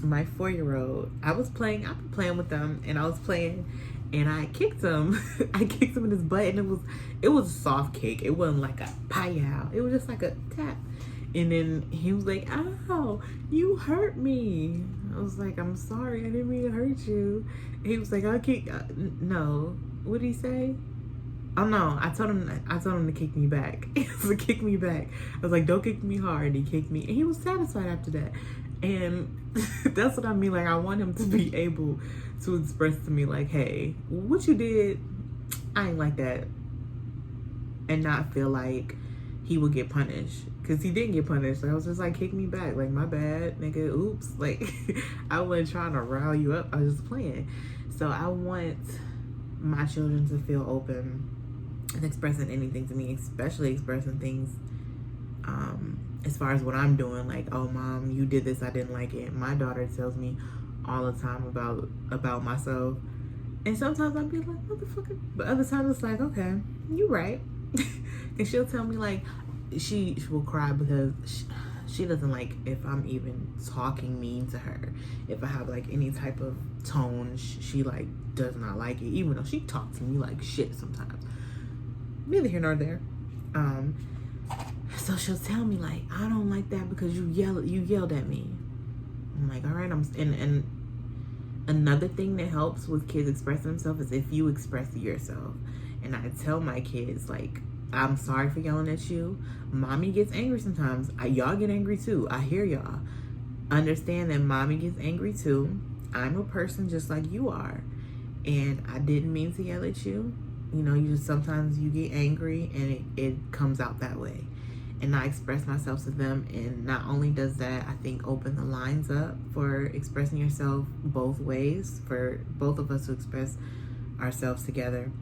My 4-year-old, I've been playing with them, and I was playing, and I kicked him. I kicked him in his butt, and it was a soft kick. It wasn't like a pow. It was just like a tap. And then he was like, "Ow, you hurt me." I was like, "I'm sorry, I didn't mean to hurt you." He was like, "I'll kick." No, what did he say? Oh no, I told him to kick me back. He was like, "Kick me back." I was like, "Don't kick me hard." He kicked me, and he was satisfied after that. And that's what I mean. Like, I want him to be able to express to me, like, "Hey, what you did, I ain't like that," and not feel like he would get punished, because he didn't get punished. Like, I was just like, "Kick me back," like, "My bad, nigga, oops." Like, I wasn't trying to rile you up, I was just playing. So I want my children to feel open and expressing anything to me, especially expressing things as far as what I'm doing. Like, "Oh, mom, you did this, I didn't like it." My daughter tells me all the time about myself, and sometimes I'll be like, "Motherfucker," but other times it's like, "Okay, you right." And she'll tell me, like, she will cry because she doesn't like if I'm even talking mean to her. If I have like any type of tone, she like does not like it, even though she talks to me like shit sometimes. Neither here nor there. So she'll tell me, like, "I don't like that because you yelled at me." I'm like, all right. And another thing that helps with kids expressing themselves is if you express yourself. And I tell my kids, like, "I'm sorry for yelling at you. Mommy gets angry sometimes. Y'all get angry too. I hear y'all. Understand that mommy gets angry too. I'm a person just like you are. And I didn't mean to yell at you. You know, sometimes you get angry and it comes out that way." And I express myself to them. And not only does that, I think, open the lines up for expressing yourself both ways, for both of us to express ourselves together,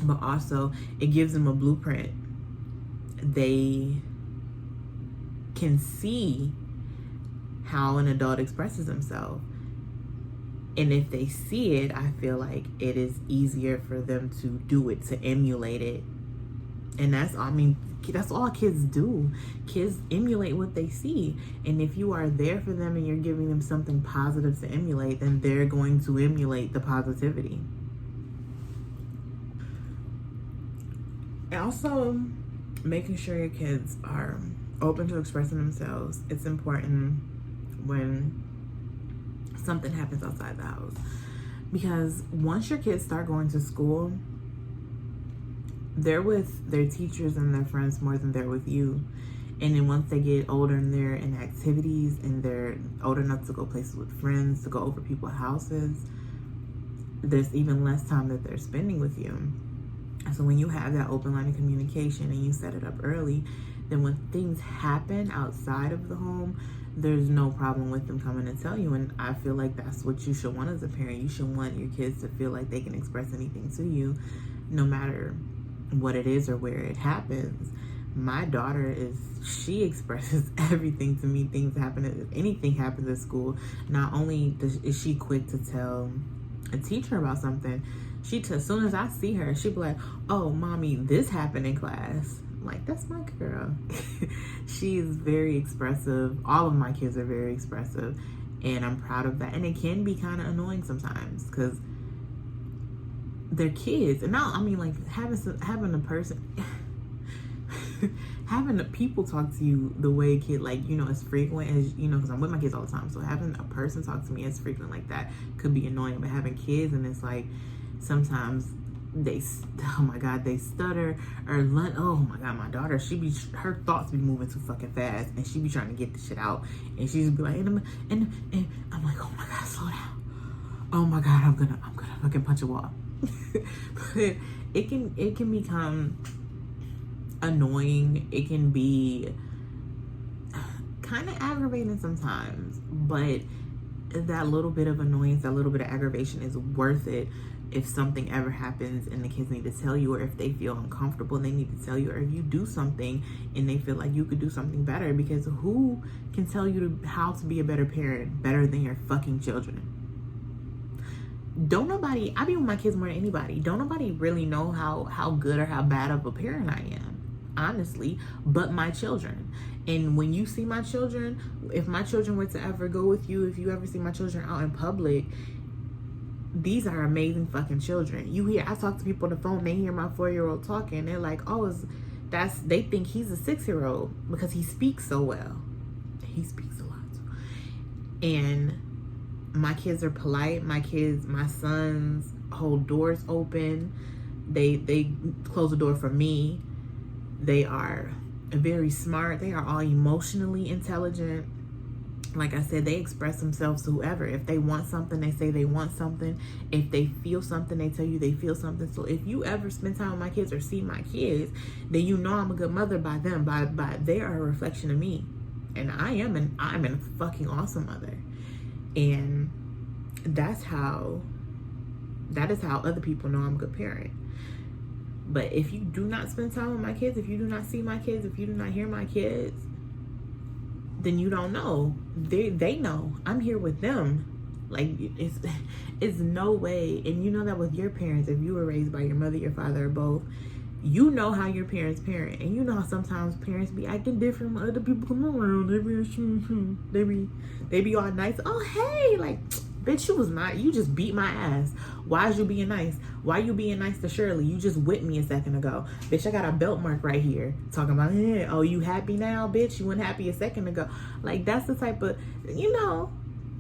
but also it gives them a blueprint. They can see how an adult expresses themselves. And if they see it, I feel like it is easier for them to do it, to emulate it. And that's all kids do. Kids emulate what they see. And if you are there for them and you're giving them something positive to emulate, then they're going to emulate the positivity. And also, making sure your kids are open to expressing themselves. It's important when something happens outside the house, because once your kids start going to school, they're with their teachers and their friends more than they're with you. And then once they get older and they're in activities and they're old enough to go places with friends, to go over people's houses, there's even less time that they're spending with you. So when you have that open line of communication and you set it up early, then when things happen outside of the home, there's no problem with them coming and tell you. And I feel like that's what you should want as a parent. You should want your kids to feel like they can express anything to you, no matter what it is or where it happens. My daughter she expresses everything to me. Things happen, if anything happens at school, not only is she quick to tell a teacher about something, as soon as I see her, she'd be like, "Oh, mommy, this happened in class." I'm like, that's my girl. She's very expressive. All of my kids are very expressive, and I'm proud of that. And it can be kind of annoying sometimes because they're kids. And now, I mean, like, having a person having the people talk to you the way kid, like, you know, as frequent as, you know, because I'm with my kids all the time, so having a person talk to me as frequent like that could be annoying. But having kids, and it's like sometimes they, oh my god, they stutter, or oh my god, my daughter, her thoughts be moving too fucking fast, and she be trying to get the shit out, and she just be like, and I'm like, oh my god, slow down, oh my god, I'm gonna fucking punch a wall. But it can become annoying. It can be kind of aggravating sometimes, but that little bit of annoyance, that little bit of aggravation is worth it if something ever happens and the kids need to tell you, or if they feel uncomfortable and they need to tell you, or if you do something and they feel like you could do something better. Because who can tell you how to be a better parent better than your fucking children? Don't nobody, I be with my kids more than anybody. Don't nobody really know how good or how bad of a parent I am, honestly, but my children. And when you see my children, if my children were to ever go with you, if you ever see my children out in public, these are amazing fucking children. You hear, I talk to people on the phone, they hear my 4-year-old talking, they're like, oh, they think he's a 6-year-old because he speaks so well. He speaks a lot. And my kids are polite. My sons hold doors open. They close the door for me. They are very smart. They are all emotionally intelligent. Like I said, they express themselves to whoever. If they want something, they say they want something. If they feel something, they tell you they feel something. So if you ever spend time with my kids or see my kids, then you know I'm a good mother by them. By they are a reflection of me. And I'm a fucking awesome mother. And that is how other people know I'm a good parent. But if you do not spend time with my kids, if you do not see my kids, if you do not hear my kids, then you don't know. They know. I'm here with them. Like, it's no way. And you know that with your parents, if you were raised by your mother, your father, or both, you know how your parents parent. And you know how sometimes parents be acting different when other people come around. They be all nice. Oh, hey, like, bitch, you just beat my ass. Why is you being nice? Why you being nice to Shirley? You just whipped me a second ago. Bitch, I got a belt mark right here. Talking about, oh, you happy now, bitch? You weren't happy a second ago. Like, that's the type of, you know,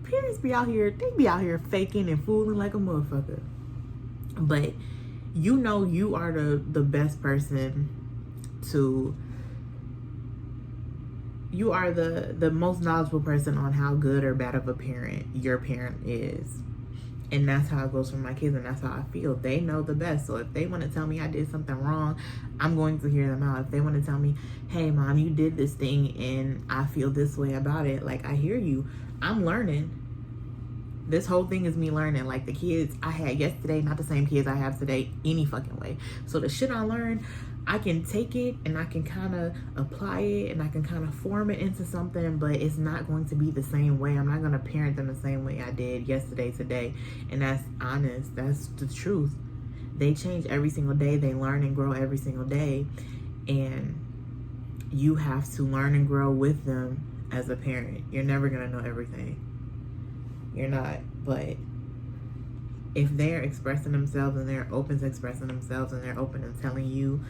parents be out here, they be out here faking and fooling like a motherfucker. But you know you are the best person to, you are the most knowledgeable person on how good or bad of a parent your parent is. And that's how it goes for my kids, and that's how I feel. They know the best. So if they want to tell me I did something wrong, I'm going to hear them out. If they want to tell me, hey, mom, you did this thing and I feel this way about it, like, I hear you. I'm learning. This whole thing is me learning. Like, the kids I had yesterday, not the same kids I have today any fucking way. So the shit I learned, I can take it and I can kind of apply it and I can kind of form it into something, but it's not going to be the same way. I'm not going to parent them the same way I did yesterday, today. And that's honest. That's the truth. They change every single day. They learn and grow every single day. And you have to learn and grow with them as a parent. You're never going to know everything. You're not. But if they're expressing themselves and they're open to expressing themselves and they're open to telling you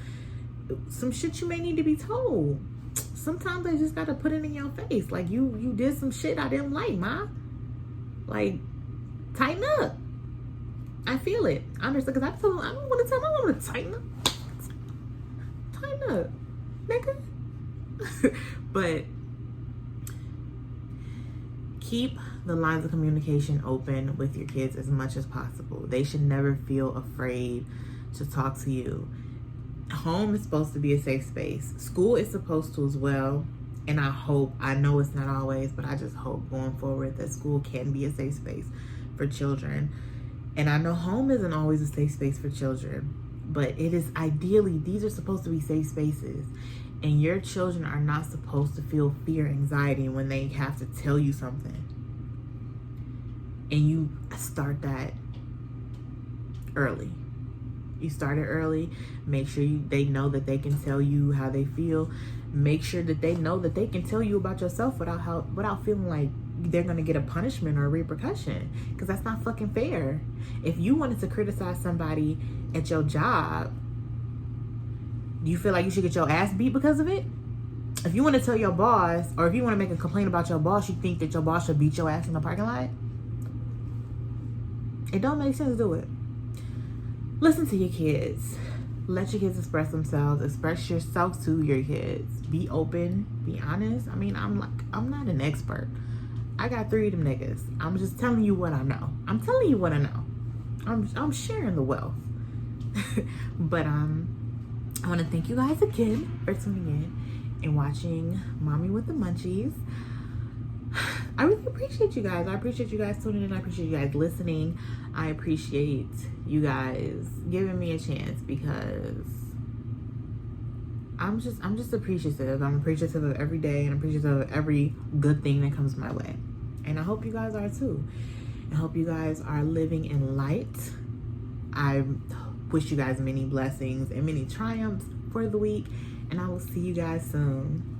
some shit you may need to be told, sometimes they just gotta put it in your face. Like, you did some shit I didn't like, ma. Like, tighten up. I feel it. I understand, because I don't want to tell my woman to tighten up. Tighten up, nigga. But keep the lines of communication open with your kids as much as possible. They should never feel afraid to talk to you. Home is supposed to be a safe space. School is supposed to as well. And I know it's not always, but I just hope going forward that school can be a safe space for children. And I know home isn't always a safe space for children, but it is ideally, these are supposed to be safe spaces. And your children are not supposed to feel fear, anxiety when they have to tell you something. And you start that early. You start it early. Make sure they know that they can tell you how they feel. Make sure that they know that they can tell you about yourself without feeling like they're going to get a punishment or a repercussion. Because that's not fucking fair. If you wanted to criticize somebody at your job, Do you feel like you should get your ass beat because of it? If you want to tell your boss, or if you want to make a complaint about your boss, you think that your boss should beat your ass in the parking lot? It don't make sense, do it. Listen to your kids. Let your kids express themselves. Express yourself to your kids. Be open. Be honest. I mean, I'm not an expert. I got 3 of them niggas. I'm just telling you what I know. I'm telling you what I know. I'm sharing the wealth. But I want to thank you guys again for tuning in and watching Mommy with the Munchies. I really appreciate you guys. I appreciate you guys tuning in. I appreciate you guys listening. I appreciate you guys giving me a chance, because I'm just appreciative. I'm appreciative of every day, and I'm appreciative of every good thing that comes my way. And I hope you guys are too. I hope you guys are living in light. I wish you guys many blessings and many triumphs for the week, and I will see you guys soon.